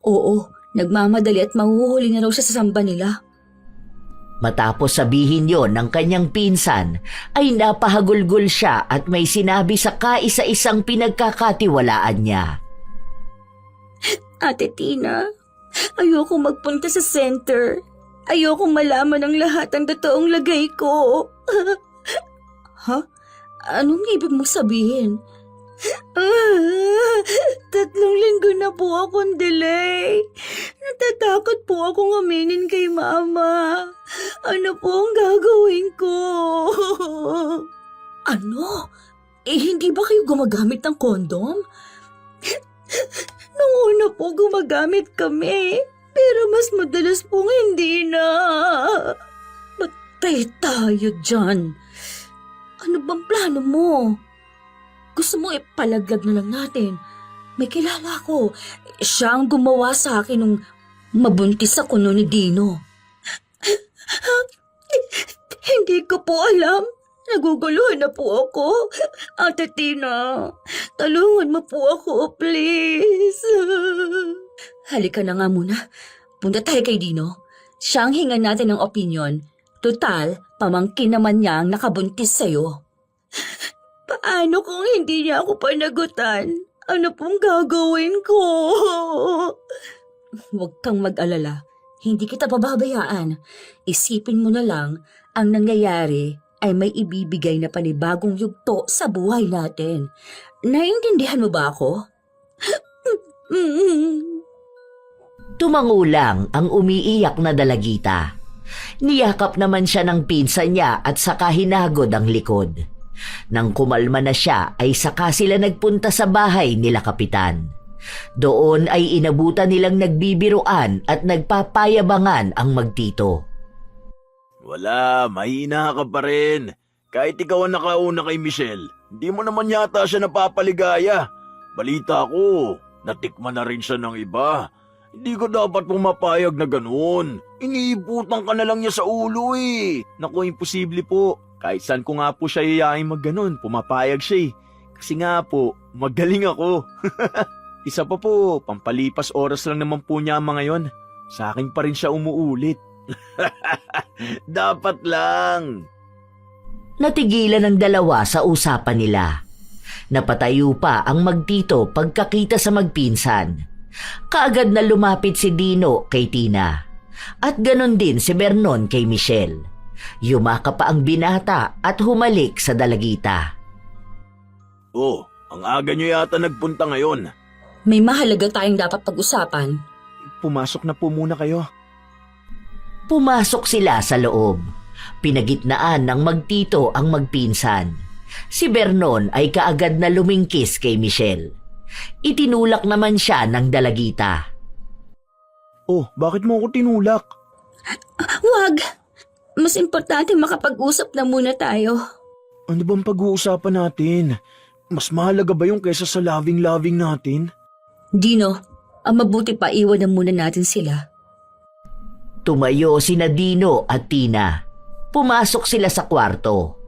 Oo, nagmamadali at mahuhuli na raw siya sa samba nila. Matapos sabihin yon ng kanyang pinsan, ay napahagulgol siya at may sinabi sa kaisa-isang pinagkakatiwalaan niya. Ate Tina, ayoko magpunta sa center. Ayoko malaman ang lahat ng totoong lagay ko. Ha? Anong ibig mong sabihin? 3 linggo na po akong delay. Natatakot po akong aminin kay Mama. Ano po ang gagawin ko? Ano? Hindi ba kayo gumagamit ng kondom? Nung una po gumagamit kami, pero mas madalas pong hindi na. Patay tayo dyan. Ano bang plano mo? Gusto mo ipalaglag na lang natin. May kilala ko. Siya ang gumawa sa akin nung mabuntis ako noon ni Dino. Hindi ko po alam. Naguguluhan na po ako. Ate Tina, tulungan mo po ako, please. Halika na nga muna. Punta tayo kay Dino. Siya ang hingan natin ng opinion. Total, pamangkin naman niya ang nakabuntis sa'yo. Paano kung hindi niya ako panagutan? Ano pong gagawin ko? Huwag kang mag-alala. Hindi kita pababayaan. Isipin mo na lang, ang nangyayari ay may ibibigay na panibagong yugto sa buhay natin. Naiintindihan mo ba ako? Tumangulang ang umiiyak na dalagita. Niyakap naman siya ng pinsan niya at saka hinagod ang likod. Nang kumalma na siya ay saka sila nagpunta sa bahay nila Kapitan. Doon ay inabutan nilang nagbibiruan at nagpapayabangan ang magtito. Wala, mahina ka pa rin. Kahit ikaw ang nakauna kay Michelle, hindi mo naman yata siya napapaligaya. Balita ko, natikman na rin siya ng iba. Hindi ko dapat pumapayag na ganun. Iniiputan ka na lang niya sa ulo eh. Naku, imposible po. Kahit saan ko nga po siya yayain mag-ganon, pumapayag siya eh. Kasi nga po, magaling ako. Isa pa po, pampalipas oras lang naman po niya mga yon. Sa akin pa rin siya umuulit. Dapat lang. Natigilan ang dalawa sa usapan nila. Napatayo pa ang magtito pagkakita sa magpinsan. Kaagad na lumapit si Dino kay Tina. At ganon din si Vernon kay Michelle. Yumaka pa ang binata at humalik sa dalagita. Oh, ang aga niyo yata nagpunta ngayon. May mahalaga tayong dapat pag-usapan. Pumasok na po muna kayo. Pumasok sila sa loob. Pinagitnaan ng magtito ang magpinsan. Si Vernon ay kaagad na lumingkis kay Michelle. Itinulak naman siya ng dalagita. Oh, bakit mo ako tinulak? Wag! Mas importante makapag-usap na muna tayo. Ano bang pag-uusapan natin? Mas mahalaga ba yung kesa sa loving-loving natin? Dino, ang mabuti pa iwanan muna natin sila. Tumayo sina Dino at Tina. Pumasok sila sa kwarto.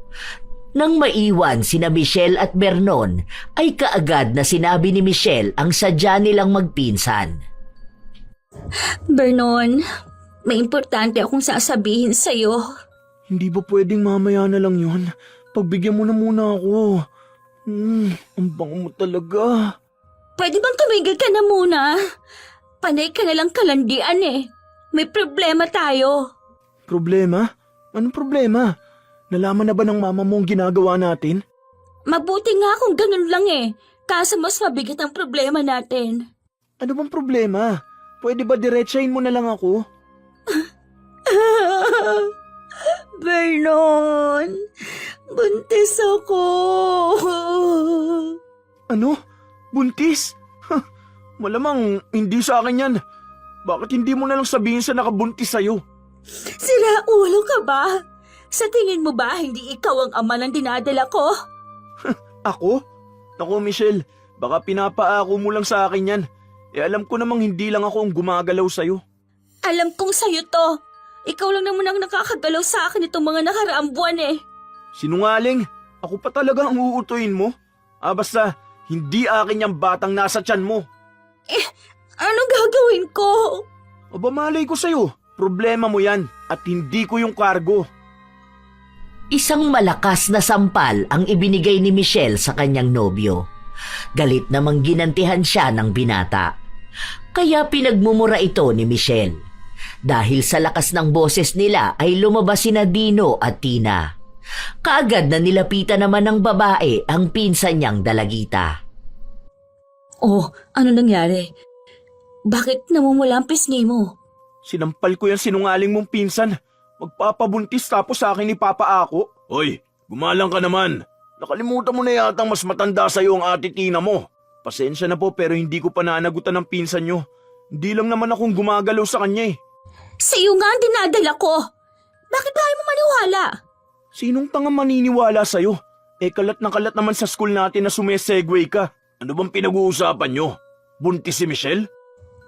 Nang maiwan sina Michelle at Vernon, ay kaagad na sinabi ni Michelle ang sadya nilang magpinsan. Vernon, may importante akong sasabihin sa'yo. Hindi ba pwedeng mamaya na lang yun? Pagbigyan mo na muna ako. Ang bango mo talaga. Pwede bang tumigil ka na muna? Panay ka nalang kalandian eh. May problema tayo. Problema? Anong problema? Nalaman na ba ng mama mo ang ginagawa natin? Mabuti nga kung ganun lang eh. Kaso mas mabigat ang problema natin. Ano bang problema? Pwede ba diretsahin mo na lang ako? Vernon, buntis ako. Ano? Buntis? Malamang hindi sa akin yan. Bakit hindi mo na lang sabihin sa nakabuntis sa'yo? Sira ulo ka ba? Sa tingin mo ba hindi ikaw ang ama ng dinadala ko? Ako? Naku Michelle, baka pinapaako mo lang sa akin yan. Alam ko namang hindi lang ako ang gumagalaw sa'yo. Alam kong sa'yo to. Ikaw lang naman ang nakakagalaw sa akin itong mga nakaraang buwan eh. Sinungaling, ako pa talaga ang uutuin mo? Basta, hindi akin yung batang nasa tiyan mo. Anong gagawin ko? Aba malay ko sa'yo, problema mo yan at hindi ko yung kargo. Isang malakas na sampal ang ibinigay ni Michelle sa kanyang nobyo. Galit namang ginantihan siya ng binata. Kaya pinagmumura ito ni Michelle. Dahil sa lakas ng boses nila ay lumabas sina Dino at Tina. Kaagad na nilapitan naman ng babae ang pinsan niyang dalagita. Oh, ano nangyari? Bakit namumula ang pisngi mo? Sinampal ko yung sinungaling mong pinsan. Magpapabuntis tapos sa akin ipapaako. Hoy, gumalang ka naman. Nakalimutan mo na yatang mas matanda sa'yo ang ate Tina mo. Pasensya na po pero hindi ko pa nanagutan ng pinsan nyo. Hindi lang naman akong gumagalaw sa kanya eh. Sa'yo nga ang dinadala ko. Bakit ba ayaw mo maniwala? Sinong tanga maniniwala sa'yo? Kalat na kalat naman sa school natin na sumesegway ka. Ano bang pinag-uusapan nyo? Buntis si Michelle?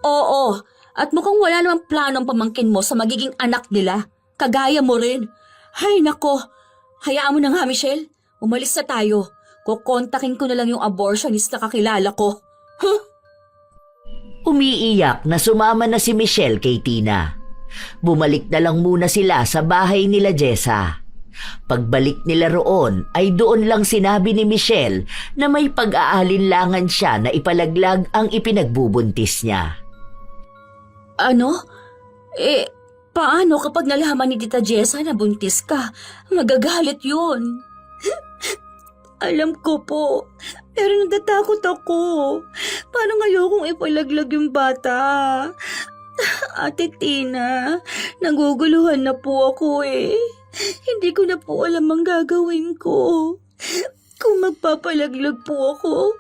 Oo, at mukhang wala namang planong pamangkin mo sa magiging anak nila. Kagaya mo rin. Hay nako, hayaan mo na nga Michelle. Umalis na tayo. Kukontakin ko na lang yung abortionist na kakilala ko. Huh? Umiiyak na sumama na si Michelle kay Tina. Bumalik na lang muna sila sa bahay nila Jessa. Pagbalik nila roon ay doon lang sinabi ni Michelle na may pag-aalinlangan siya na ipalaglag ang ipinagbubuntis niya. Ano? Paano kapag nalaman ni Tita Jessa na buntis ka? Magagalit yun. Alam ko po, pero natatakot ako. Parang ayokong ipalaglag yung bata. Ate Tina, naguguluhan na po ako eh. Hindi ko na po alam ang gagawin ko. Kung magpapalaglag po ako,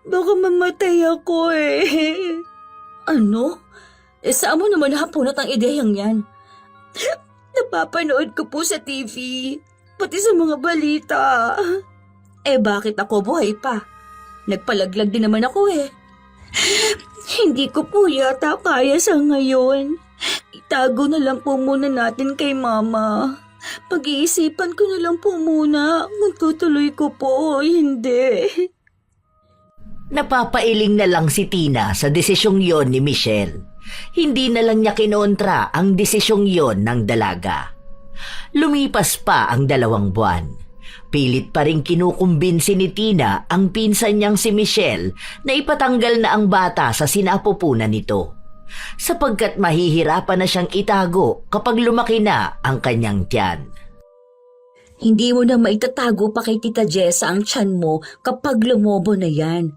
baka mamatay ako eh. Ano? Saan mo naman napunot ang ideyang yan? Napapanood ko po sa TV, pati sa mga balita. Bakit ako buhay pa? Nagpalaglag din naman ako eh. Hindi ko po yata kaya sa ngayon. Itago na lang po muna natin kay Mama. Pag-iisipan ko na lang po muna kung tutuloy ko po o hindi. Napapailing na lang si Tina sa desisyong yon ni Michelle. Hindi na lang niya kinontra ang desisyong yon ng dalaga. Lumipas pa ang 2 buwan. Pilit pa rin kinukumbinsi ni Tina ang pinsan niyang si Michelle na ipatanggal na ang bata sa sinapupunan nito, sapagkat mahihirapan na siyang itago kapag lumaki na ang kanyang tiyan. Hindi mo na maitatago pa kay Tita Jessa ang tiyan mo kapag lumobo na yan.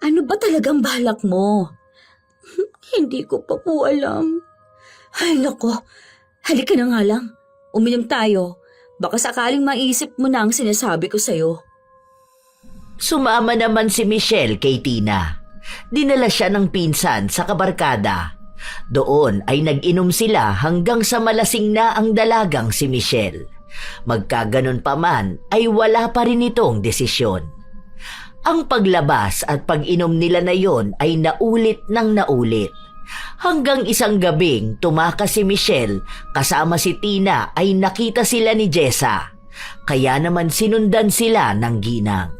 Ano ba talagang balak mo? Hindi ko pa po alam. Ay nako, halika na nga lang. Uminom tayo. Baka sakaling maisip mo na ang sinasabi ko sa'yo. Sumama naman si Michelle kay Tina. Dinala siya ng pinsan sa kabarkada. Doon ay nag-inom sila hanggang sa malasing na ang dalagang si Michelle. Magkaganon pa man ay wala pa rin itong desisyon. Ang paglabas at pag-inom nila na yon ay naulit ng naulit. Hanggang isang gabing tumakas si Michelle kasama si Tina ay nakita sila ni Jessa. Kaya naman sinundan sila ng ginang.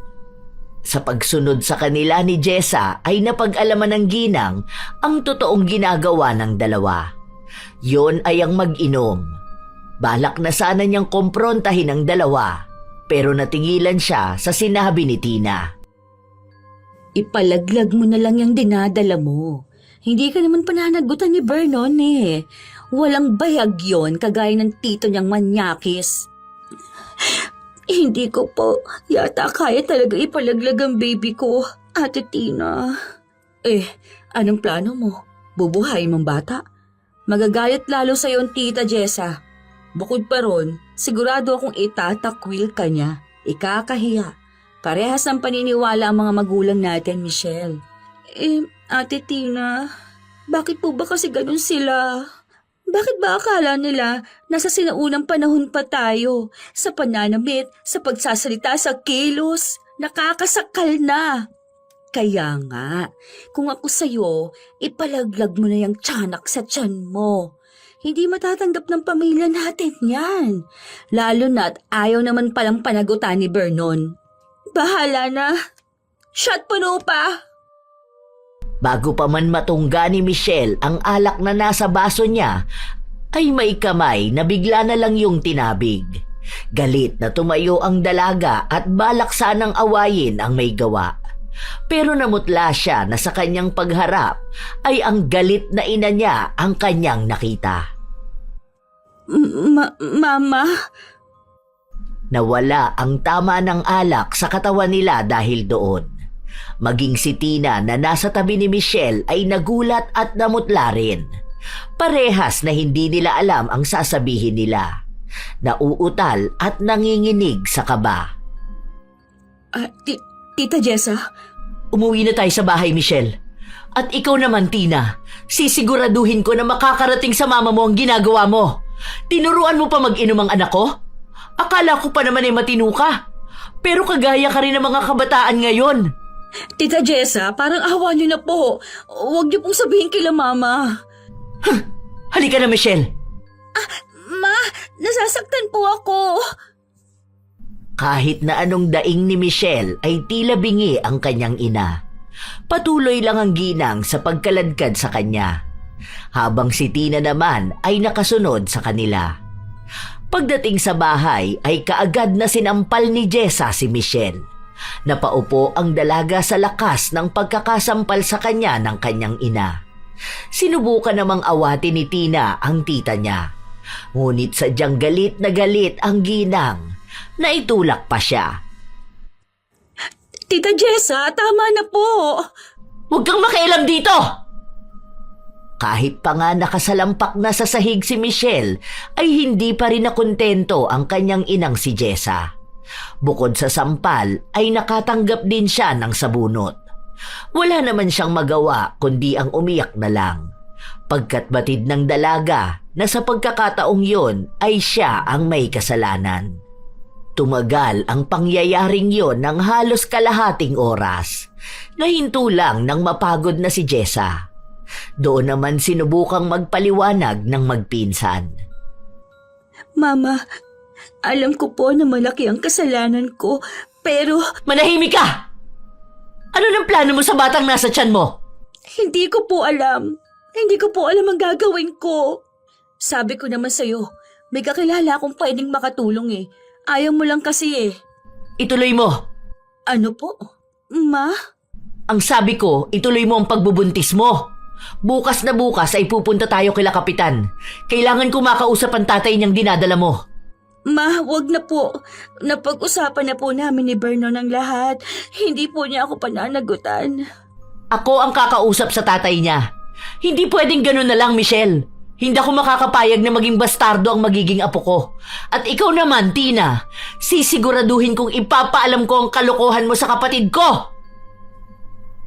Sa pagsunod sa kanila ni Jessa ay napag-alaman ng ginang ang totoong ginagawa ng dalawa. Yon ay ang mag-inom. Balak na sana niyang komprontahin ang dalawa, pero natigilan siya sa sinabi ni Tina. Ipalaglag mo na lang yung dinadala mo. Hindi ka naman pananagutan ni Vernon eh. Walang bayag yon kagaya ng tito niyang manyakis. Hindi ko po yata kaya talaga ipalaglag ang baby ko, Ate Tina. Anong plano mo? Bubuhayin mong bata? Magagalit lalo sa'yo ang Tita Jessa. Bukod pa ron, sigurado akong itatakwil ka niya. Ikakahiya. Parehas ang paniniwala ang mga magulang natin, Michelle. Ate Tina, bakit po ba kasi ganun sila? Bakit ba akala nila nasa sinaunang panahon pa tayo? Sa pananamit, sa pagsasalita, sa kilos, nakakasakal na. Kaya nga, kung ako sa'yo, ipalaglag mo na yung tiyanak sa tiyan mo. Hindi matatanggap ng pamilya natin yan. Lalo na't ayaw naman palang panagutan ni Vernon. Bahala na. Shot puno pa. Bago pa man matungga ni Michelle ang alak na nasa baso niya, ay may kamay na bigla na lang yung tinabig. Galit na tumayo ang dalaga at balak sanang awayin ang may gawa. Pero namutla siya na sa kanyang pagharap ay ang galit na ina niya ang kanyang nakita. Mama? Nawala ang tama ng alak sa katawan nila dahil doon. Maging si Tina na nasa tabi ni Michelle ay nagulat at namutla rin. Parehas na hindi nila alam ang sasabihin nila. Nauutal at nanginginig sa kaba. Tita Jessa? Umuwi na tayo sa bahay, Michelle. At ikaw naman, Tina, sisiguraduhin ko na makakarating sa mama mo ang ginagawa mo. Tinuruan mo pa mag-inom ang anak ko? Akala ko pa naman ay matino ka. Pero kagaya ka rin ng mga kabataan ngayon. Tita Jessa, parang awa niyo na po. Huwag niyo pong sabihin kila Mama. Halika na, Michelle. Ma, nasasaktan po ako. Kahit na anong daing ni Michelle ay tila bingi ang kanyang ina. Patuloy lang ang ginang sa pagkaladkad sa kanya. Habang si Tina naman ay nakasunod sa kanila. Pagdating sa bahay ay kaagad na sinampal ni Jessa si Michelle. Napaupo ang dalaga sa lakas ng pagkakasampal sa kanya ng kanyang ina. Sinubukan namang awatin ni Tina ang tita niya. Ngunit sadyang galit na galit ang ginang. Naitulak pa siya. Tita Jessa, tama na po. Huwag kang makialam dito! Kahit pa nga nakasalampak na sa sahig si Michelle, ay hindi pa rin nakontento ang kanyang inang si Jessa. Bukod sa sampal, ay nakatanggap din siya ng sabunot. Wala naman siyang magawa kundi ang umiyak na lang. Pagkat batid ng dalaga na sa pagkakataong yon ay siya ang may kasalanan. Tumagal ang pangyayaring yon ng halos kalahating oras. Nahinto lang nang mapagod na si Jessa. Doon naman sinubukang magpaliwanag ng magpinsan. Mama, alam ko po na malaki ang kasalanan ko, pero... Manahimik ka! Ano ng plano mo sa batang nasa tiyan mo? Hindi ko po alam. Hindi ko po alam ang gagawin ko. Sabi ko naman sa'yo, may kakilala akong pwedeng makatulong eh. Ayaw mo lang kasi eh. Ituloy mo. Ano po? Ma? Ang sabi ko, ituloy mo ang pagbubuntis mo. Bukas na bukas ay pupunta tayo kila Kapitan. Kailangan ko makausap ang tatay niyang dinadala mo. Ma, wag na po. Napag-usapan na po namin ni Vernon ang lahat. Hindi po niya ako pananagutan. Ako ang kakausap sa tatay niya. Hindi pwedeng ganun na lang, Michelle. Hindi ako makakapayag na maging bastardo ang magiging apo ko. At ikaw naman, Tina, sisiguraduhin kong ipapaalam ko ang kalokohan mo sa kapatid ko.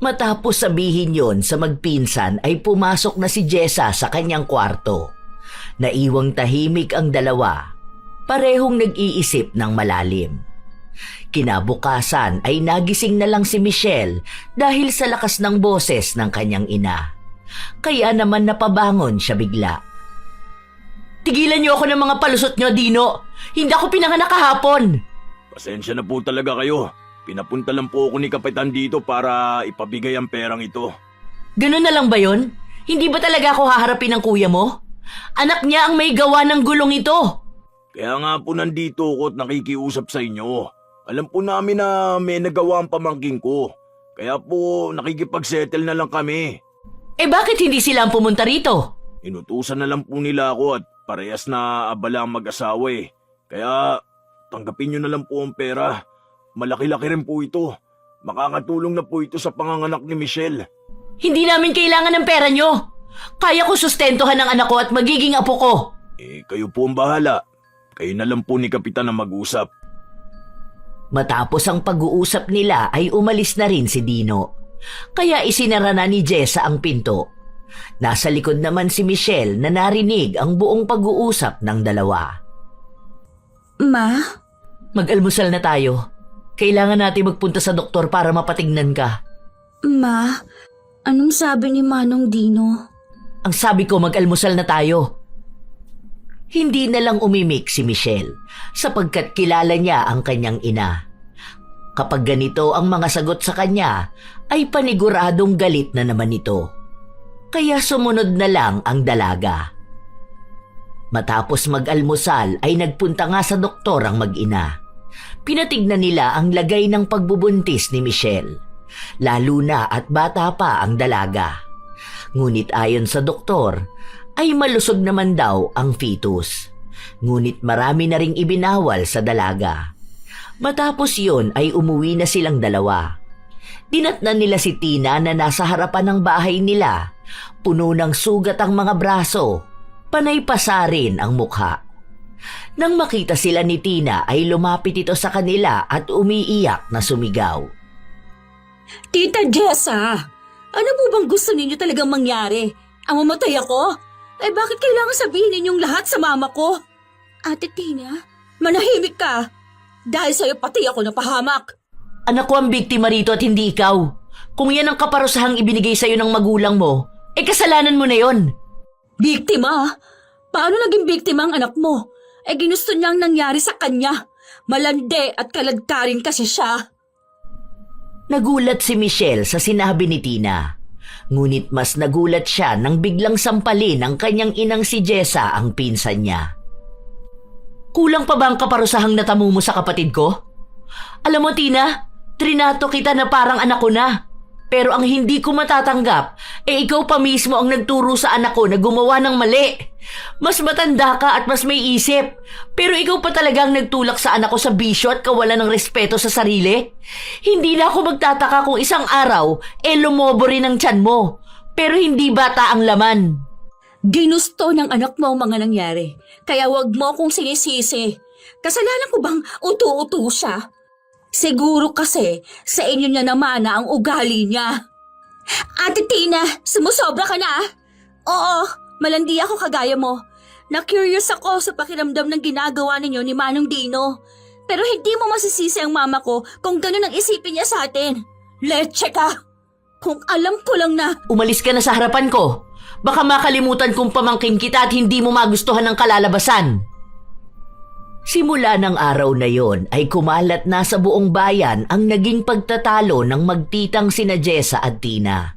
Matapos sabihin yon sa magpinsan ay pumasok na si Jessa sa kanyang kwarto. Naiwang tahimik ang dalawa. Parehong nag-iisip ng malalim. Kinabukasan ay nagising na lang si Michelle dahil sa lakas ng boses ng kanyang ina. Kaya naman napabangon siya bigla. Tigilan niyo ako ng mga palusot niyo, Dino. Hindi ako pinanganak kahapon. Pasensya na po talaga kayo. Pinapunta lang po ako ni Kapitan dito para ipabigay ang perang ito. Ganun na lang ba yon? Hindi ba talaga ako haharapin ng kuya mo? Anak niya ang may gawa ng gulong ito. Kaya nga po nandito ako at nakikiusap sa inyo. Alam po namin na may nagawa ang pamangking ko. Kaya po nakikipagsettle na lang kami. Eh bakit hindi sila ang pumunta rito? Inutusan na lang po nila ako at parehas na abala ang mag-asawa eh. Kaya tanggapin nyo na lang po ang pera. Malaki-laki rin po ito. Makakatulong na po ito sa panganganak ni Michelle. Hindi namin kailangan ng pera nyo. Kaya ko sustentuhan ang anak ko at magiging apo ko. Kayo po ang bahala. Kayo na lang po ni Kapitan ang mag-usap. Matapos ang pag-uusap nila ay umalis na rin si Dino. Kaya isinara na ni Jessa ang pinto. Nasa likod naman si Michelle na narinig ang buong pag-uusap ng dalawa. Ma? Mag-almusal na tayo. Kailangan natin magpunta sa doktor para mapatignan ka. Ma? Anong sabi ni Manong Dino? Ang sabi ko, mag-almusal na tayo. Hindi na lang umimik si Michelle sapagkat kilala niya ang kanyang ina. Kapag ganito ang mga sagot sa kanya, ay paniguradong galit na naman ito. Kaya sumunod na lang ang dalaga. Matapos mag-almusal ay nagpunta nga sa doktor ang mag-ina. Pinatignan nila ang lagay ng pagbubuntis ni Michelle, lalo na at bata pa ang dalaga. Ngunit ayon sa doktor, ay malusog naman daw ang fetus. Ngunit marami na ring ibinawal sa dalaga. Matapos yun ay umuwi na silang dalawa. Dinatnan nila si Tina na nasa harapan ng bahay nila. Puno ng sugat ang mga braso, panay pasa rin ang mukha. Nang makita sila ni Tina ay lumapit ito sa kanila at umiiyak na sumigaw. Tita Jessa, ano po bang gusto ninyo talagang mangyari? Ang mamatay ako? Eh bakit kailangan sabihin ninyong lahat sa mama ko? Ate Tina, manahimik ka. Dahil sa'yo pati ako napahamak. Anak ko ang biktima rito at hindi ikaw. Kung yan ang kaparusahang ibinigay sa'yo ng magulang mo, kasalanan mo na yon. Biktima? Paano naging biktima ang anak mo? Ginusto niyang nangyari sa kanya. Malandi at kalagtarin kasi siya. Nagulat si Michelle sa sinabi ni Tina. Ngunit mas nagulat siya nang biglang sampalin ng kanyang inang si Jessa ang pinsan niya. Kulang pa ba ang kaparusahang natamo mo sa kapatid ko? Alam mo Tina, trinato kita na parang anak ko na. Pero ang hindi ko matatanggap, ikaw pa mismo ang nagturo sa anak ko na gumawa ng mali. Mas matanda ka at mas may isip. Pero ikaw pa talagang nagtulak sa anak ko sa bisyo at kawalan ng respeto sa sarili. Hindi na ako magtataka kung isang araw, lumobo rin ang tiyan mo. Pero hindi bata ang laman. Ginusto ng anak mo ang mga nangyari. Kaya wag mo akong sinisisi. Kasalanan ko bang utu-utu siya? Siguro kasi sa inyo niya naman na ang ugali niya. Ate Tina, sumusobra ka na? Oo, malandi ako kagaya mo. Na-curious ako sa pakiramdam ng ginagawa ninyo ni Manong Dino. Pero hindi mo masisisi ang mama ko kung gano'n ang isipin niya sa atin. Leche ka! Kung alam ko lang na... Umalis ka na sa harapan ko. Baka makalimutan kong pamangkin kita at hindi mo magustuhan ng kalalabasan. Simula ng araw na yon ay kumalat na sa buong bayan ang naging pagtatalo ng magtitang sina Jessa at Tina.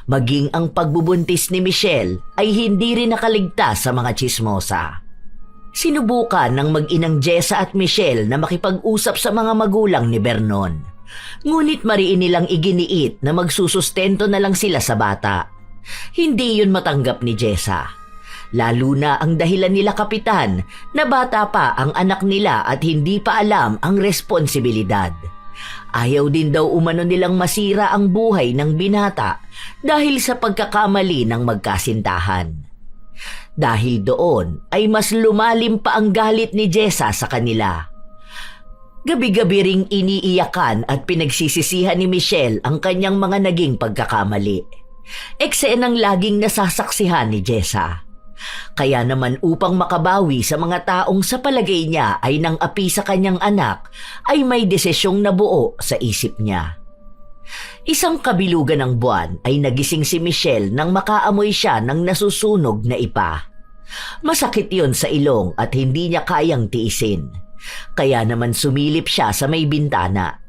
Maging ang pagbubuntis ni Michelle ay hindi rin nakaligtas sa mga tsismosa. Sinubukan ng mag-inang Jessa at Michelle na makipag-usap sa mga magulang ni Vernon. Ngunit mariin nilang iginiit na magsusustento na lang sila sa bata. Hindi yun matanggap ni Jessa. Lalo na ang dahilan nila kapitan na bata pa ang anak nila at hindi pa alam ang responsibilidad. Ayaw din daw umano nilang masira ang buhay ng binata dahil sa pagkakamali ng magkasintahan. Dahil doon ay mas lumalim pa ang galit ni Jessa sa kanila. Gabi-gabi ring iniiyakan at pinagsisisihan ni Michelle ang kanyang mga naging pagkakamali. Eksenang laging nasasaksihan ni Jessa. Kaya naman upang makabawi sa mga taong sa palagay niya ay nang api sa kanyang anak, ay may desisyong nabuo sa isip niya. Isang kabilugan ng buwan ay nagising si Michelle nang makaamoy siya ng nasusunog na ipa. Masakit yon sa ilong at hindi niya kayang tiisin. Kaya naman sumilip siya sa may bintana.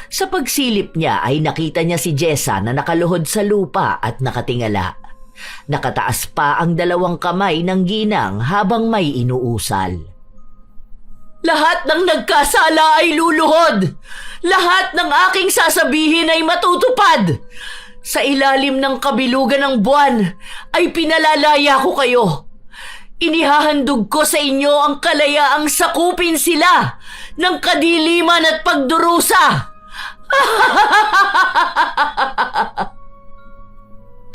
Sa pagsilip niya ay nakita niya si Jessa na nakaluhod sa lupa at nakatingala. Nakataas pa ang dalawang kamay ng ginang habang may inuusal. Lahat ng nagkasala ay luluhod. Lahat ng aking sasabihin ay matutupad. Sa ilalim ng kabilugan ng buwan ay pinalalaya ko kayo. Inihahandog ko sa inyo ang kalayaang sakupin sila ng kadiliman at pagdurusa.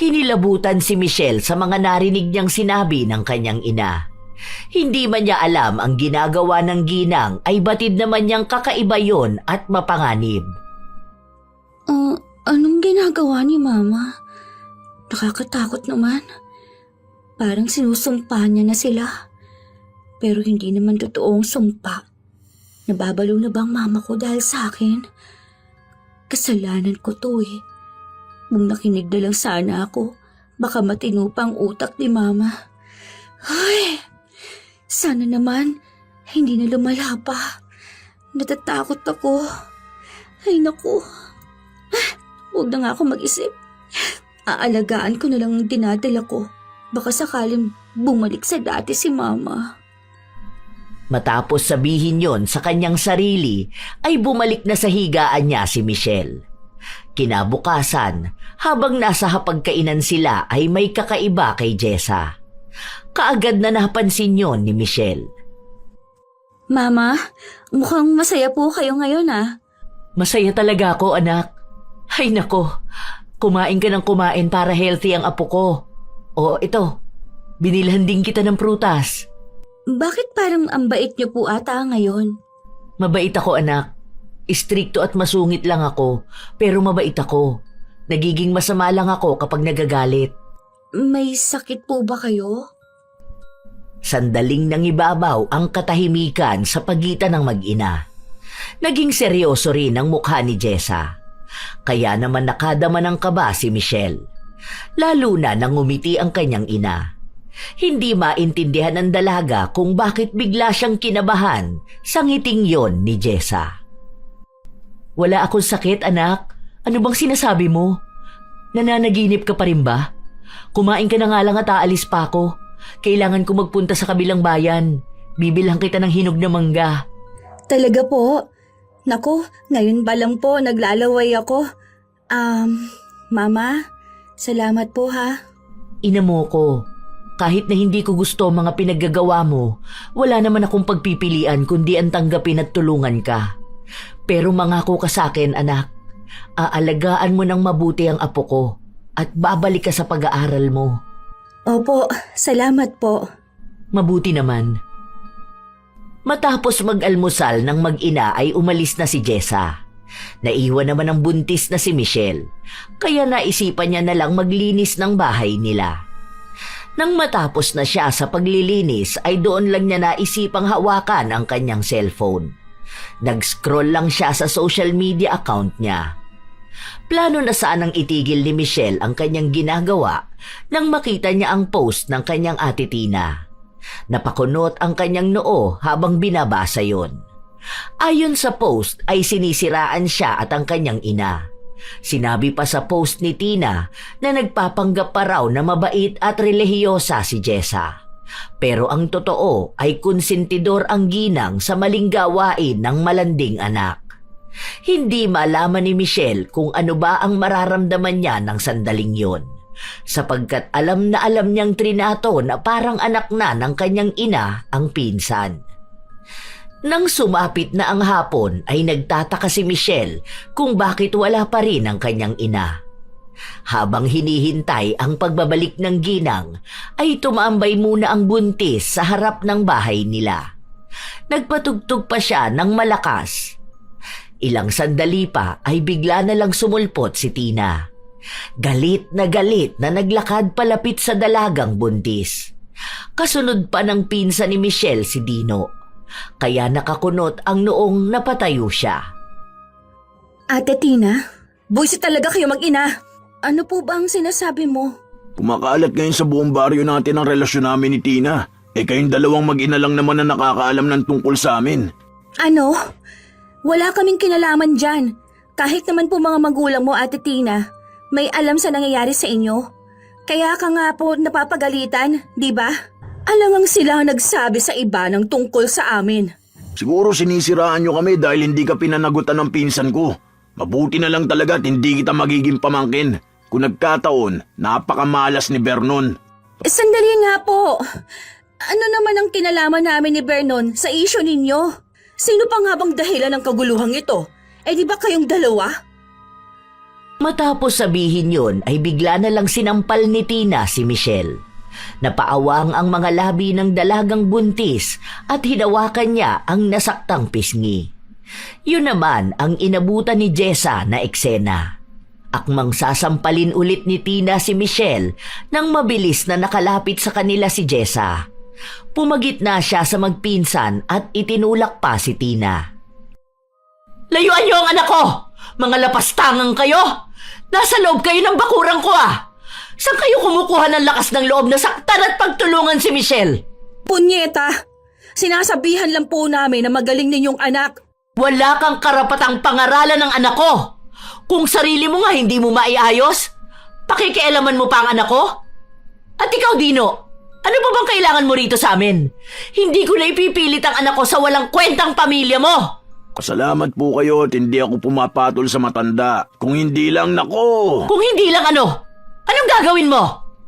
Kinilabutan si Michelle sa mga narinig niyang sinabi ng kanyang ina. Hindi man niya alam ang ginagawa ng ginang ay batid naman niyang kakaiba yon at mapanganib. Anong ginagawa ni Mama? Nakakatakot naman. Parang sinusumpa niya na sila. Pero hindi naman totoong sumpa. Nababalo na bang mama ko dahil sa akin? Kasalanan ko to eh. Kung nakinig na lang sana ako, baka matino pa ang utak ni mama. Ay, sana naman hindi na lumala pa. Natatakot ako. Ay naku. Huwag na nga ako mag-isip. Aalagaan ko na lang ang dinadala ko. Baka sakaling bumalik sa dati si mama. Matapos sabihin yon sa kanyang sarili, ay bumalik na sa higaan niya si Michelle. Kinabukasan, habang nasa hapagkainan sila ay may kakaiba kay Jessa. Kaagad na napansin yon ni Michelle. Mama, mukhang masaya po kayo ngayon ah. Masaya talaga ako, anak. Ay nako, kumain ka ng kumain para healthy ang apo ko. O ito, binilhan din kita ng prutas. Bakit parang ang bait niyo po ata ngayon? Mabait ako, anak. Istrikto at masungit lang ako, pero mabait ako. Nagiging masama lang ako kapag nagagalit. May sakit po ba kayo? Sandaling nangibabaw ang katahimikan sa pagitan ng mag-ina. Naging seryoso rin ang mukha ni Jessa. Kaya naman nakadama ng kaba si Michelle. Lalo na nang ngumiti ang kanyang ina. Hindi maintindihan ng dalaga kung bakit bigla siyang kinabahan sa ngiting yon ni Jessa. Wala akong sakit, anak. Ano bang sinasabi mo? Nananaginip ka pa rin ba? Kumain ka na nga lang at aalis pa ako. Kailangan ko magpunta sa kabilang bayan. Bibilhan kita ng hinog na mangga. Talaga po? Naku, ngayon ba lang po naglalaway ako. Mama, salamat po ha. Ina mo ko. Kahit na hindi ko gusto ang mga pinaggagawa mo, wala naman akong pagpipilian kundi ang tanggapin at tulungan ka. Pero mangako ka sa akin, anak. Aalagaan mo ng mabuti ang apo ko at babalik ka sa pag-aaral mo. Opo, salamat po. Mabuti naman. Matapos mag-almusal ng mag-ina ay umalis na si Jessa. Naiwan naman ang buntis na si Michelle, kaya naisipan niya na lang maglinis ng bahay nila. Nang matapos na siya sa paglilinis ay doon lang niya naisipang hawakan ang kanyang cellphone. Nag-scroll lang siya sa social media account niya. Plano na sanang itigil ni Michelle ang kanyang ginagawa nang makita niya ang post ng kanyang ate Tina. Napakunot ang kanyang noo habang binabasa yon. Ayon sa post ay sinisiraan siya at ang kanyang ina. Sinabi pa sa post ni Tina na nagpapanggap pa raw na mabait at relihiyosa si Jessa. Pero ang totoo ay konsentidor ang ginang sa maling gawain ng malanding anak. Hindi malaman ni Michelle kung ano ba ang mararamdaman niya ng sandaling yon, sapagkat alam na alam niyang trinato na parang anak na ng kanyang ina ang pinsan. Nang sumapit na ang hapon ay nagtataka si Michelle kung bakit wala pa rin ang kanyang ina. Habang hinihintay ang pagbabalik ng ginang, ay tumambay muna ang buntis sa harap ng bahay nila. Nagpatugtog pa siya ng malakas. Ilang sandali pa ay bigla na lang sumulpot si Tina. Galit na naglakad palapit sa dalagang buntis. Kasunod pa ng pinsan ni Michelle si Dino. Kaya nakakunot ang noong napatayo siya. Ate Tina, buwisit talaga kayo mag-ina. Ano po ba ang sinasabi mo? Kumakalat ngayon sa buong baryo natin ang relasyon namin ni Tina. Kayong dalawang mag-ina lang naman na nakakaalam ng tungkol sa amin. Ano? Wala kaming kinalaman dyan. Kahit naman po mga magulang mo, Ate Tina, may alam sa nangyayari sa inyo. Kaya ka nga po napapagalitan, di ba? Alangang sila ang nagsabi sa iba ng tungkol sa amin. Siguro sinisiraan nyo kami dahil hindi ka pinanagutan ng pinsan ko. Mabuti na lang talaga at hindi kita magiging pamangkin. Kung nagkataon, napakamalas ni Vernon. Sandali nga po. Ano naman ang kinalaman namin ni Vernon sa isyo ninyo? Sino pa nga bang dahilan ng kaguluhang ito? Di ba kayong dalawa? Matapos sabihin yon ay bigla na lang sinampal ni Tina si Michelle. Napaawang ang mga labi ng dalagang buntis at hinawakan niya ang nasaktang pisngi. Yun naman ang inabutan ni Jessa na eksena. Akmang sasampalin ulit ni Tina si Michelle nang mabilis na nakalapit sa kanila si Jessa. Pumagitna siya sa magpinsan at itinulak pa si Tina. Layuan niyo ang anak ko! Mga lapastangang kayo! Nasa loob kayo ng bakurang ko ah! Saan kayo kumukuha ng lakas ng loob na saktan at pagtulungan si Michelle? Punyeta! Sinasabihan lang po namin na magaling ninyong anak. Wala kang karapatang pangaralan ng anak ko! Kung sarili mo nga hindi mo maiayos, pakikialaman mo pa ang anak ko? At ikaw, Dino, ano pa bang kailangan mo rito sa amin? Hindi ko na ipipilit ang anak ko sa walang kwentang pamilya mo! Pasalamat po kayo at hindi ako pumapatol sa matanda. Kung hindi lang, nako! Kung hindi lang ano? Anong gagawin mo?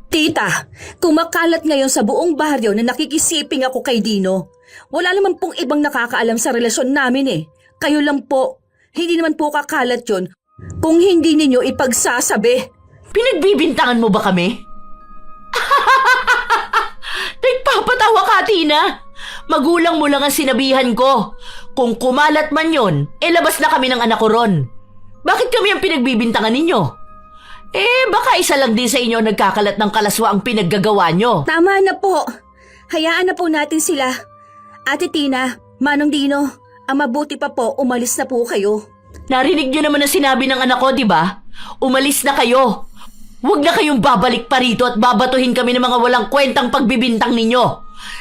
Tita, kumakalat ngayon sa buong baryo na nakikisiping ako kay Dino. Wala naman pong ibang nakakaalam sa relasyon namin eh. Kayo lang po. Hindi naman po kakalat yun kung hindi ninyo ipagsasabi. Pinagbibintangan mo ba kami? Nagpapatawa ka, Tina. Magulang mo lang ang sinabihan ko. Kung kumalat man yon, labas na kami ng anak ko ron. Bakit kami ang pinagbibintangan ninyo? Baka isa lang din sa inyo nagkakalat ng kalaswa ang pinaggagawa nyo. Tama na po. Hayaan na po natin sila. Ate Tina, Manong Dino, ang mabuti pa po, umalis na po kayo. Narinig nyo naman ang sinabi ng anak ko, di ba? Umalis na kayo. Huwag na kayong babalik pa rito at babatuhin kami ng mga walang kwentang pagbibintang ninyo.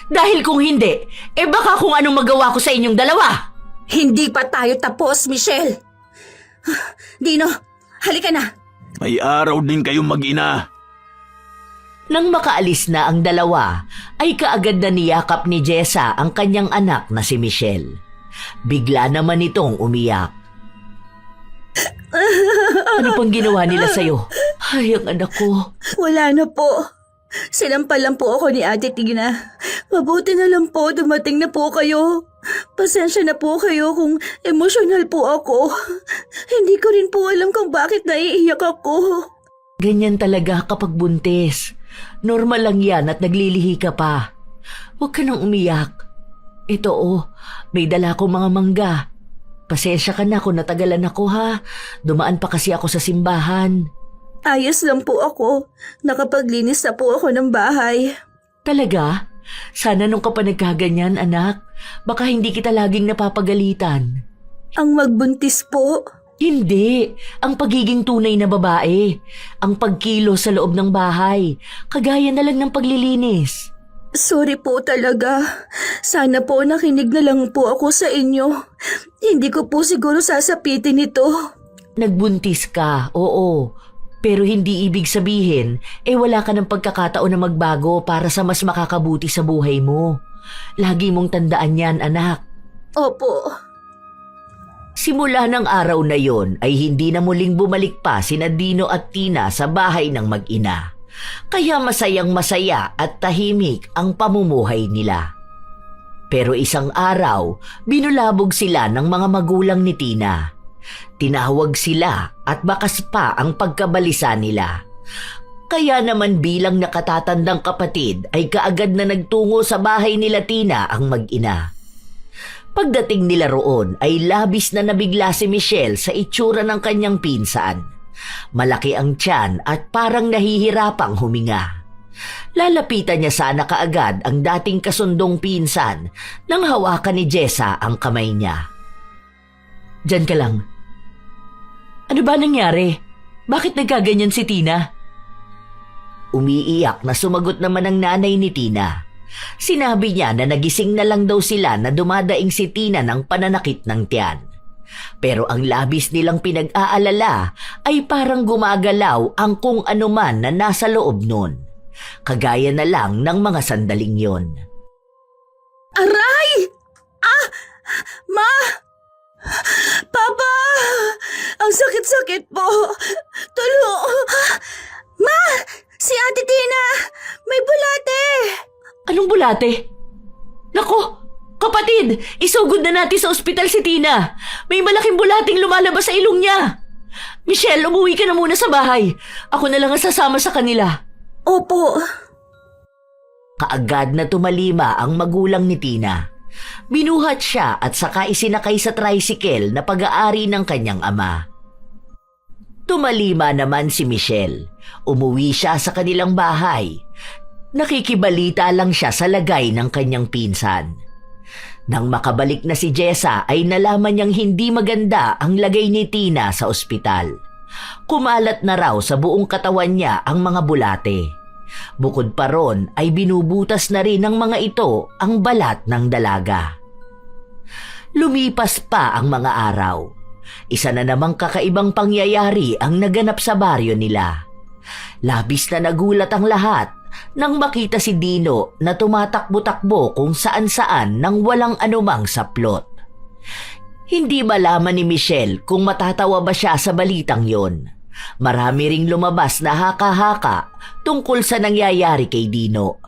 Dahil kung hindi, baka kung anong magawa ko sa inyong dalawa. Hindi pa tayo tapos, Michelle. Dino, halika na. May araw din kayong mag-ina. Nang makaalis na ang dalawa, ay kaagad na niyakap ni Jessa ang kanyang anak na si Michelle. Bigla naman itong umiyak. Ano pang ginawa nila sa'yo? Ay, ang anak ko. Wala na po. Sinampal lang po ako ni Ate Tina. Mabuti na lang po dumating na po kayo. Pasensya na po kayo kung emosyonal po ako. Hindi ko rin po alam kung bakit naiiyak ako. Ganyan talaga kapag buntis. Normal lang yan at naglilihi ka pa. Huwag ka nang umiyak. Ito may dala ko mga mangga. Pasensya ka na kung natagalan ako ha. Dumaan pa kasi ako sa simbahan. Ayos lang po ako. Nakapaglinis na po ako ng bahay. Talaga? Sana nung ka pa nagkaganyan, anak. Baka hindi kita laging napapagalitan. Ang magbuntis po? Hindi. Ang pagiging tunay na babae. Ang pagkilo sa loob ng bahay. Kagaya na lang ng paglilinis. Sorry po talaga. Sana po nakinig na lang po ako sa inyo. Hindi ko po siguro sasapitin ito. Nagbuntis ka, oo. Pero hindi ibig sabihin, wala ka ng pagkakataon na magbago para sa mas makakabuti sa buhay mo. Lagi mong tandaan yan, anak. Opo. Simula ng araw na yon ay hindi na muling bumalik pa sina Dino at Tina sa bahay ng mag-ina. Kaya masayang masaya at tahimik ang pamumuhay nila. Pero isang araw, binulabog sila ng mga magulang ni Tina. Tinawag sila at bakas pa ang pagkabalisa nila. Kaya naman bilang nakatatandang kapatid ay kaagad na nagtungo sa bahay nila Tina ang mag-ina. Pagdating nila roon ay labis na nabigla si Michelle sa itsura ng kanyang pinsan. Malaki ang tiyan at parang nahihirapang huminga. Lalapitan niya sana kaagad ang dating kasundong pinsan nang hawakan ni Jessa ang kamay niya. Diyan ka lang. Ano ba nangyari? Bakit nagkaganyan si Tina? Umiiyak na sumagot naman ang nanay ni Tina. Sinabi niya na nagising na lang daw sila na dumadaing si Tina ng pananakit ng tiyan. Pero ang labis nilang pinag-aalala ay parang gumagalaw ang kung anuman na nasa loob nun. Kagaya na lang ng mga sandaling yon. Aray! Ma! Papa! Ang sakit-sakit po! Tulo! Ma! Si Ate Tina! May bulate! Anong bulate? Nako! Kapatid! Isugod na natin sa ospital si Tina! May malaking bulating lumalabas sa ilong niya! Michelle, umuwi ka na muna sa bahay. Ako na lang ang sasama sa kanila. Opo. Kaagad na tumalima ang magulang ni Tina. Binuhat siya at saka isinakay sa tricycle na pag-aari ng kanyang ama. Tumalima naman si Michelle. Umuwi siya sa kanilang bahay. Nakikibalita lang siya sa lagay ng kanyang pinsan. Nang makabalik na si Jessa ay nalaman niyang hindi maganda ang lagay ni Tina sa ospital. Kumalat na raw sa buong katawan niya ang mga bulate. Bukod pa ron ay binubutas na rin ng mga ito ang balat ng dalaga. Lumipas pa ang mga araw. Isa na namang kakaibang pangyayari ang naganap sa baryo nila. Labis na nagulat ang lahat nang makita si Dino na tumatakbo-takbo kung saan-saan nang walang anumang saplot. Hindi malaman ni Michelle kung matatawa ba siya sa balitang yon. Marami ring lumabas na haka-haka tungkol sa nangyayari kay Dino.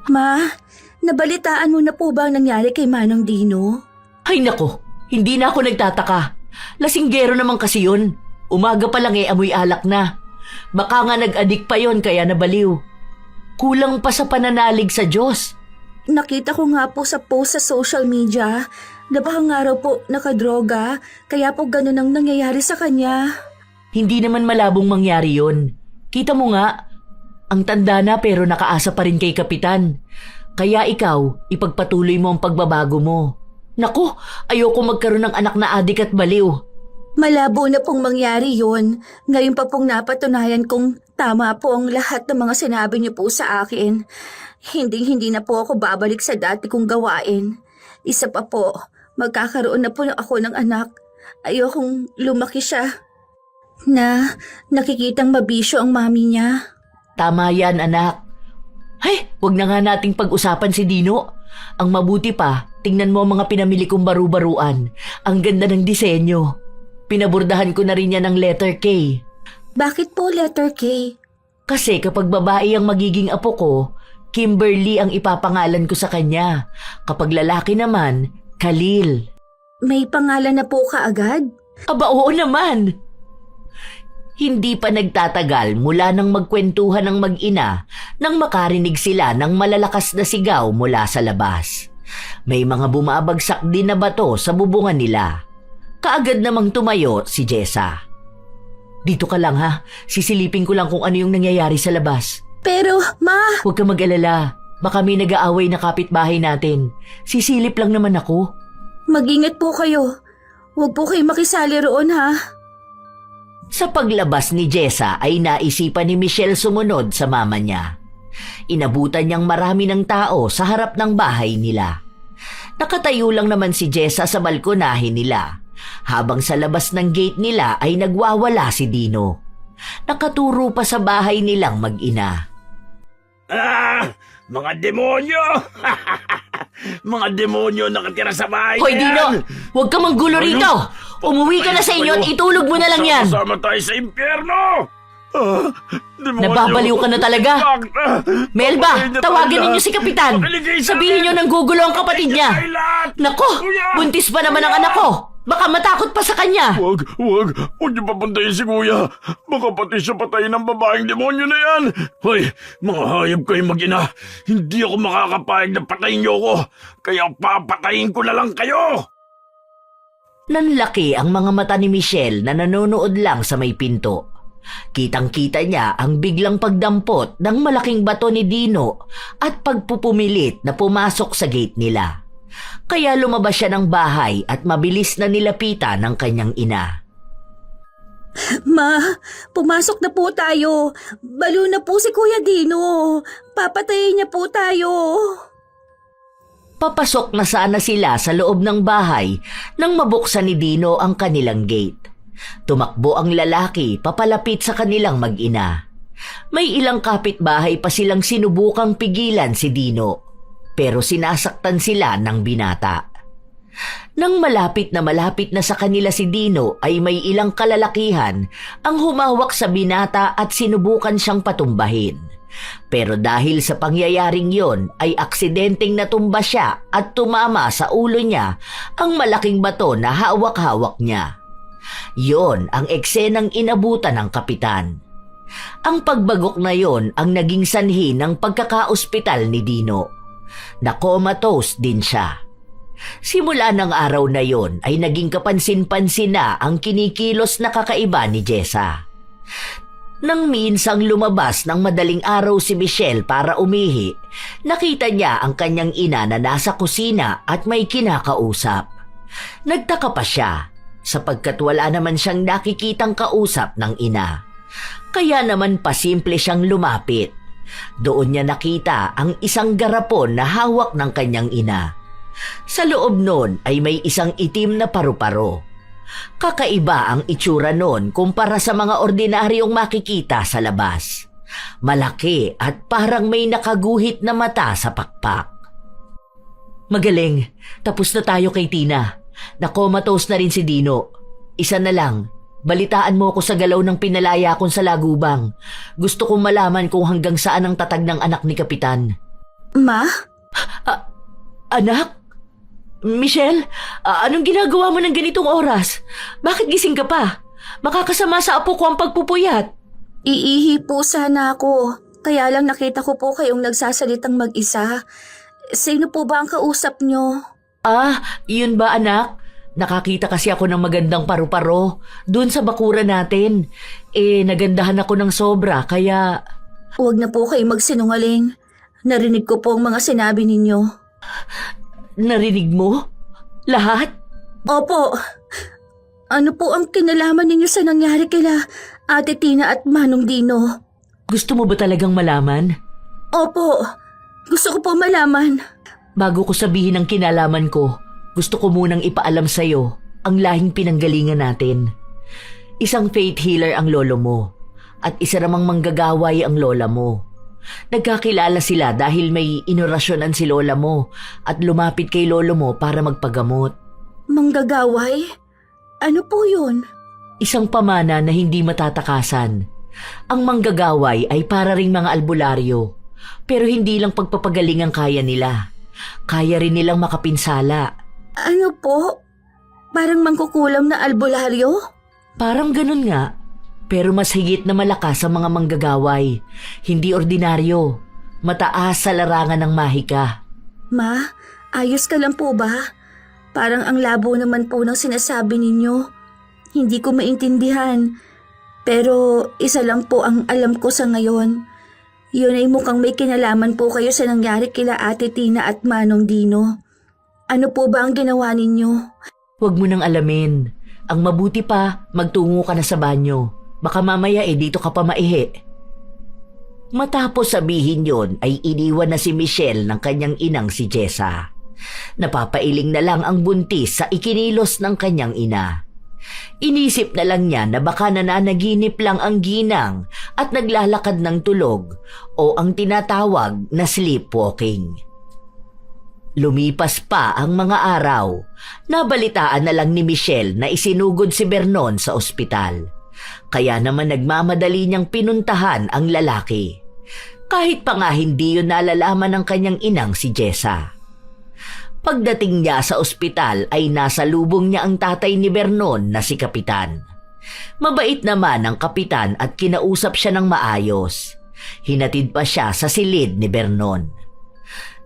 Ma, nabalitaan mo na po ba ang nangyari kay Manong Dino? Ay nako, hindi na ako nagtataka. Lasinggero naman kasi yun. Umaga pa lang amoy alak na. Baka nga nag-adik pa yon kaya nabaliw. Kulang pa sa pananalig sa Diyos. Nakita ko nga po sa post sa social media na baka nga raw po nakadroga, kaya po ganun ang nangyayari sa kanya. Hindi naman malabong mangyari yon. Kita mo nga, ang tanda na pero nakaasa pa rin kay Kapitan. Kaya ikaw, ipagpatuloy mo ang pagbabago mo. Naku, ayoko magkaroon ng anak na adik at baliw. Malabo na pong mangyari yon. Ngayon pa pong napatunayan kong tama po ang lahat ng mga sinabi niyo po sa akin. Hindi na po ako babalik sa dati kong gawain. Isa pa po, magkakaroon na po ako ng anak. Ayokong lumaki siya na nakikitang mabisyo ang mami niya. Tama yan, anak. Ay, wag na nga nating pag-usapan si Dino. Ang mabuti pa, tingnan mo ang mga pinamili kong baru-baruan. Ang ganda ng disenyo. Pinabordahan ko na rin yan ng letter K. Bakit po letter K? Kasi kapag babae ang magiging apo ko, Kimberly ang ipapangalan ko sa kanya. Kapag lalaki naman, Khalil. May pangalan na po kaagad? Aba, oo naman. Hindi pa nagtatagal mula nang magkwentuhan ng mag-ina nang makarinig sila ng malalakas na sigaw mula sa labas. May mga bumabagsak din na bato sa bubungan nila. Kaagad namang tumayo si Jessa. Dito ka lang ha, sisilipin ko lang kung ano yung nangyayari sa labas. Pero, Ma! Huwag ka mag-alala, baka may nag-aaway na kapitbahay natin. Sisilip lang naman ako. Mag-ingat po kayo. Huwag po kayo makisali roon ha. Sa paglabas ni Jessa ay naisipan ni Michelle sumunod sa mama niya. Inabutan niyang marami ng tao sa harap ng bahay nila. Nakatayo lang naman si Jessa sa balkonahe nila. Habang sa labas ng gate nila ay nagwawala si Dino. Nakaturo pa sa bahay nilang mag-ina. Mga demonyo! Mga demonyo nakatira sa bahay Hoy Dino, huwag ka manggulo rito! Umuwi ka na sa inyo at itulog mo na lang yan! Sama tayo sa impyerno! Demonyo! Nababaliw ka na talaga! Melba, tawagin ninyo si Kapitan! Sabihin nyo nang gugulo ang kapatid niya! Nako, buntis pa naman ang anak ko! Baka matakot pa sa kanya! Huwag niyo papuntayin si Kuya. Baka pati siya patayin ng babaeng demonyo na yan. Hoy, mga hayop kayo mag-ina. Hindi ako makakapayag na patayin niyo ako. Kaya papatayin ko na lang kayo. Nanlaki ang mga mata ni Michelle na nanonood lang sa may pinto. Kitang-kita niya ang biglang pagdampot ng malaking bato ni Dino at pagpupumilit na pumasok sa gate nila. Kaya lumabas siya ng bahay at mabilis na nilapitan ng kanyang ina. Ma, pumasok na po tayo. Balo na po si Kuya Dino. Papatayin niya po tayo. Papasok na sana sila sa loob ng bahay nang mabuksan ni Dino ang kanilang gate. Tumakbo ang lalaki papalapit sa kanilang mag-ina. May ilang kapitbahay pa silang sinubukang pigilan si Dino. Pero sinasaktan sila ng binata. Nang malapit na sa kanila si Dino ay may ilang kalalakihan ang humawak sa binata at sinubukan siyang patumbahin. Pero dahil sa pangyayaring yon ay aksidenteng natumba siya at tumama sa ulo niya ang malaking bato na hawak-hawak niya. Yon ang eksenang inabutan ng kapitan. Ang pagbagok na yon ang naging sanhi ng pagkakaospital ni Dino. Na-comatose din siya. Simula ng araw na yon ay naging kapansin-pansin na ang kinikilos na kakaiba ni Jessa. Nang minsang lumabas ng madaling araw si Michelle para umihi, nakita niya ang kanyang ina na nasa kusina at may kinakausap. Nagtaka pa siya sapagkat wala naman siyang nakikitang kausap ng ina. Kaya naman pasimple siyang lumapit. Doon niya nakita ang isang garapon na hawak ng kanyang ina. Sa loob nun ay may isang itim na paru-paro. Kakaiba ang itsura nun kumpara sa mga ordinaryong makikita sa labas. Malaki at parang may nakaguhit na mata sa pakpak. Magaling, tapos na tayo kay Tina. Nakomatose na rin si Dino. Isa na lang, balitaan mo ako sa galaw ng pinalaya kong sa Lagubang. Gusto kong malaman kung hanggang saan ang tatag ng anak ni Kapitan. Ma? Anak? Michelle, anong ginagawa mo ng ganitong oras? Bakit gising ka pa? Makakasama sa apo ko ang pagpupuyat. Iihi po sana ako. Kaya lang nakita ko po kayong nagsasalitang mag-isa. Sino po ba ang kausap nyo? Yun ba anak? Nakakita kasi ako ng magandang paru-paro doon sa bakura natin. Nagandahan ako ng sobra kaya... Huwag na po kayo magsinungaling. Narinig ko po ang mga sinabi ninyo. Narinig mo? Lahat? Opo. Ano po ang kinalaman ninyo sa nangyari kila Ate Tina at Manong Dino? Gusto mo ba talagang malaman? Opo. Gusto ko po malaman. Bago ko sabihin ang kinalaman ko, gusto ko munang ipaalam sa'yo ang lahing pinanggalingan natin. Isang faith healer ang lolo mo at isa namang manggagaway ang lola mo. Nagkakilala sila dahil may inorasyonan si lola mo at lumapit kay lolo mo para magpagamot. Manggagaway? Ano po yun? Isang pamana na hindi matatakasan. Ang manggagaway ay para ring mga albularyo, pero hindi lang pagpapagaling ang kaya nila. Kaya rin nilang makapinsala. Ano po? Parang mangkukulam na albularyo? Parang ganun nga. Pero mas higit na malakas ang mga manggagaway. Hindi ordinaryo. Mataas sa larangan ng mahika. Ma, ayos ka lang po ba? Parang ang labo naman po ng sinasabi ninyo. Hindi ko maintindihan. Pero isa lang po ang alam ko sa ngayon. Yun ay mukhang may kinalaman po kayo sa nangyari kila Ate Tina at Manong Dino. Ano po ba ang ginawa ninyo? Huwag mo nang alamin. Ang mabuti pa, magtungo ka na sa banyo. Baka mamaya dito ka pa maihi. Matapos sabihin yon ay iniwan na si Michelle ng kanyang inang si Jessa. Napapailing na lang ang buntis sa ikinilos ng kanyang ina. Inisip na lang niya na baka nananaginip lang ang ginang at naglalakad ng tulog o ang tinatawag na sleepwalking. Lumipas pa ang mga araw. Nabalitaan na lang ni Michelle na isinugod si Vernon sa ospital. Kaya naman nagmamadali niyang pinuntahan ang lalaki. Kahit pa nga hindi yun nalalaman ng kanyang inang si Jessa. Pagdating niya sa ospital ay nasa lubong niya ang tatay ni Vernon na si Kapitan. Mabait naman ang Kapitan at kinausap siya ng maayos. Hinatid pa siya sa silid ni Vernon.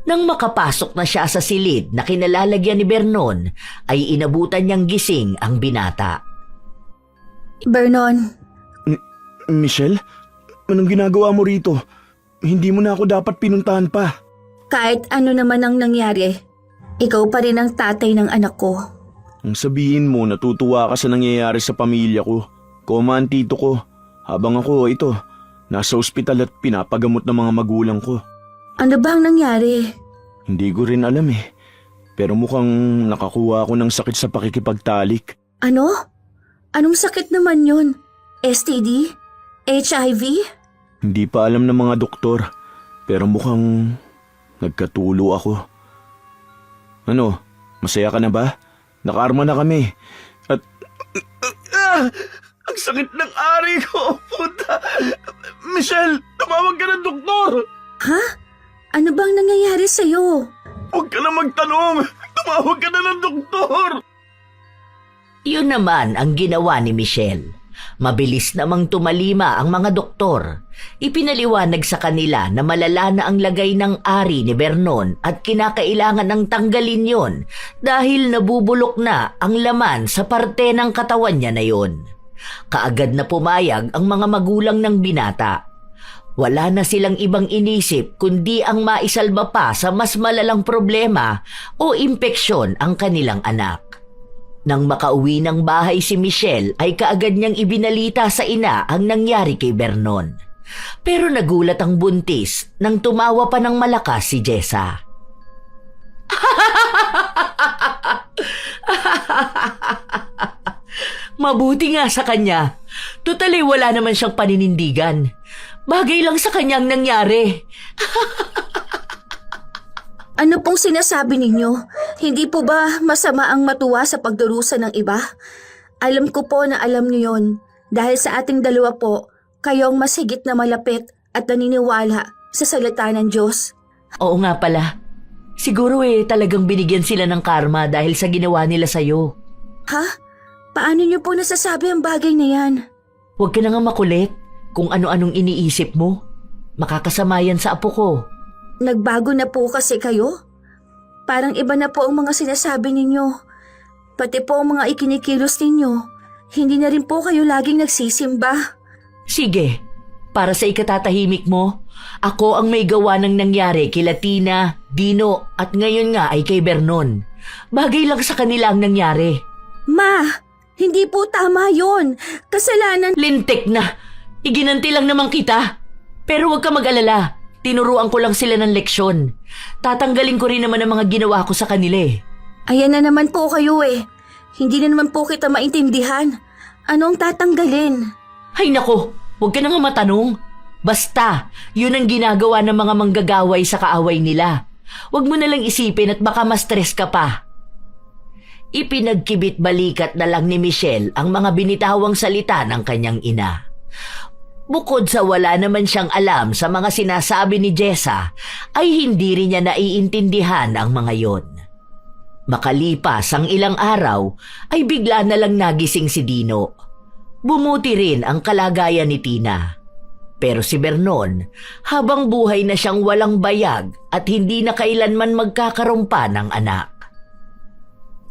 Nang makapasok na siya sa silid na kinalalagyan ni Vernon, ay inabutan niyang gising ang binata. Vernon. Michelle? Anong ginagawa mo rito? Hindi mo na ako dapat pinuntahan pa. Kahit ano naman ang nangyari, ikaw pa rin ang tatay ng anak ko. Ang sabihin mo, natutuwa ka sa nangyayari sa pamilya ko. Koma ang tito ko. Habang ako, nasa ospital at pinapagamot ng mga magulang ko. Ano ba ang nangyari? Hindi ko rin alam Pero mukhang nakakuha ako ng sakit sa pakikipagtalik. Ano? Anong sakit naman yun? STD? HIV? Hindi pa alam ng mga doktor. Pero mukhang nagkatulo ako. Ano? Masaya ka na ba? Nakaarma na kami. At... ang sakit ng ari ko! Puta! Michelle! Tumawag ka ng doktor! Ha? Ano bang nangyayari sa'yo? Huwag ka na magtanong! Tumawag ka na ng doktor! Yun naman ang ginawa ni Michelle. Mabilis namang tumalima ang mga doktor. Ipinaliwanag sa kanila na malala na ang lagay ng ari ni Vernon at kinakailangan ng tanggalin yon dahil nabubulok na ang laman sa parte ng katawan niya na yon. Kaagad na pumayag ang mga magulang ng binata. Wala na silang ibang inisip kundi ang maisalba pa sa mas malalang problema o impeksyon ang kanilang anak. Nang makauwi ng bahay si Michelle ay kaagad niyang ibinalita sa ina ang nangyari kay Vernon. Pero nagulat ang buntis nang tumawa pa ng malakas si Jessa. Mabuti nga sa kanya. Tutal wala naman siyang paninindigan. Bagay lang sa kanyang nangyari. Ano pong sinasabi ninyo? Hindi po ba masama ang matuwa sa pagdurusa ng iba? Alam ko po na alam niyo yon. Dahil sa ating dalawa po, kayong mas higit na malapit at naniniwala sa salita ng Diyos. Oo nga pala. Siguro talagang binigyan sila ng karma dahil sa ginawa nila sa'yo. Ha? Paano niyo po nasasabi ang bagay na yan? Huwag ka na nga makulit kung ano-anong iniisip mo. Makakasama yan sa apo ko. Nagbago na po kasi kayo? Parang iba na po ang mga sinasabi ninyo. Pati po ang mga ikinikilos ninyo. Hindi na rin po kayo laging nagsisimba. Sige, para sa ikatatahimik mo, ako ang may gawa ng nangyari kila Tina, Dino at ngayon nga ay kay Vernon. Bagay lang sa kanila ang nangyari. Ma, hindi po tama yon. Kasalanan... Lintik na! Iginanti lang naman kita. Pero huwag ka mag-alala. Tinuruan ko lang sila ng leksyon. Tatanggalin ko rin naman ang mga ginawa ko sa kanila eh. Ayan na naman po kayo eh. Hindi na naman po kita maintindihan. Anong tatanggalin? Ay nako, huwag ka na nga matanong. Basta, yun ang ginagawa ng mga manggagaway sa kaaway nila. Huwag mo na lang isipin at baka ma-stress ka pa. Ipinagkibit balikat na lang ni Michelle ang mga binitawang salita ng kanyang ina. Bukod sa wala naman siyang alam sa mga sinasabi ni Jessa, ay hindi rin niya naiintindihan ang mga yon. Makalipas ang ilang araw, ay bigla na lang nagising si Dino. Bumuti rin ang kalagayan ni Tina. Pero si Vernon, habang buhay na siyang walang bayag at hindi na kailanman magkakaroon pa ng anak.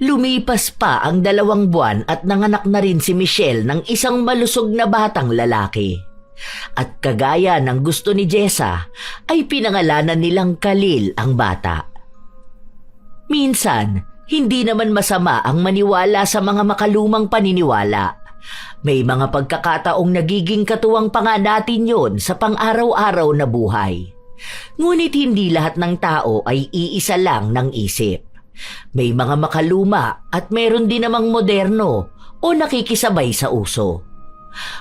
Lumipas pa ang 2 buwan at nanganak na rin si Michelle ng isang malusog na batang lalaki. At kagaya ng gusto ni Jessa, ay pinangalanan nilang Khalil ang bata. Minsan, hindi naman masama ang maniwala sa mga makalumang paniniwala. May mga pagkakataong nagiging katuwang pa nga natin yon sa pang-araw-araw na buhay. Ngunit hindi lahat ng tao ay iisa lang ng isip. May mga makaluma at meron din namang moderno o nakikisabay sa uso.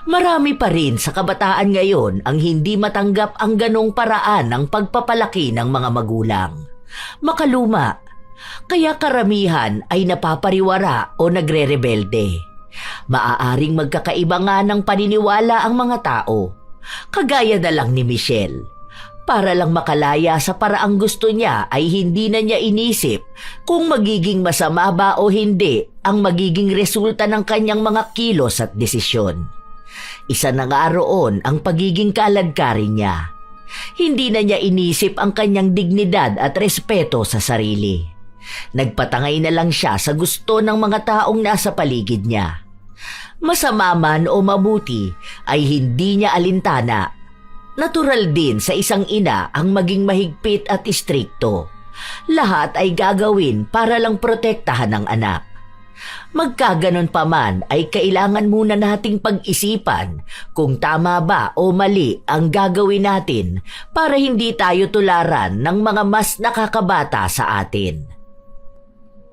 Marami pa rin sa kabataan ngayon ang hindi matanggap ang ganong paraan ng pagpapalaki ng mga magulang. Makaluma, kaya karamihan ay napapariwara o nagre-rebelde. Maaaring magkakaiba nga ng paniniwala ang mga tao, kagaya na lang ni Michelle. Para lang makalaya sa paraang gusto niya ay hindi na niya inisip kung magiging masama ba o hindi ang magiging resulta ng kanyang mga kilos at desisyon. Isa na nga roon ang pagiging kaladkari niya. Hindi na niya inisip ang kanyang dignidad at respeto sa sarili. Nagpatangay na lang siya sa gusto ng mga taong nasa paligid niya. Masama man o mabuti ay hindi niya alintana. Natural din sa isang ina ang maging mahigpit at istrikto. Lahat ay gagawin para lang protektahan ang anak. Magkaganon pa man ay kailangan muna nating pag-isipan kung tama ba o mali ang gagawin natin para hindi tayo tularan ng mga mas nakakabata sa atin.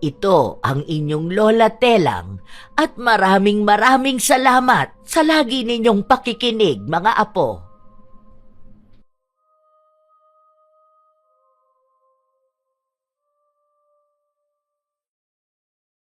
Ito ang inyong Lola Telang at maraming salamat sa lagi ninyong pakikinig mga apo.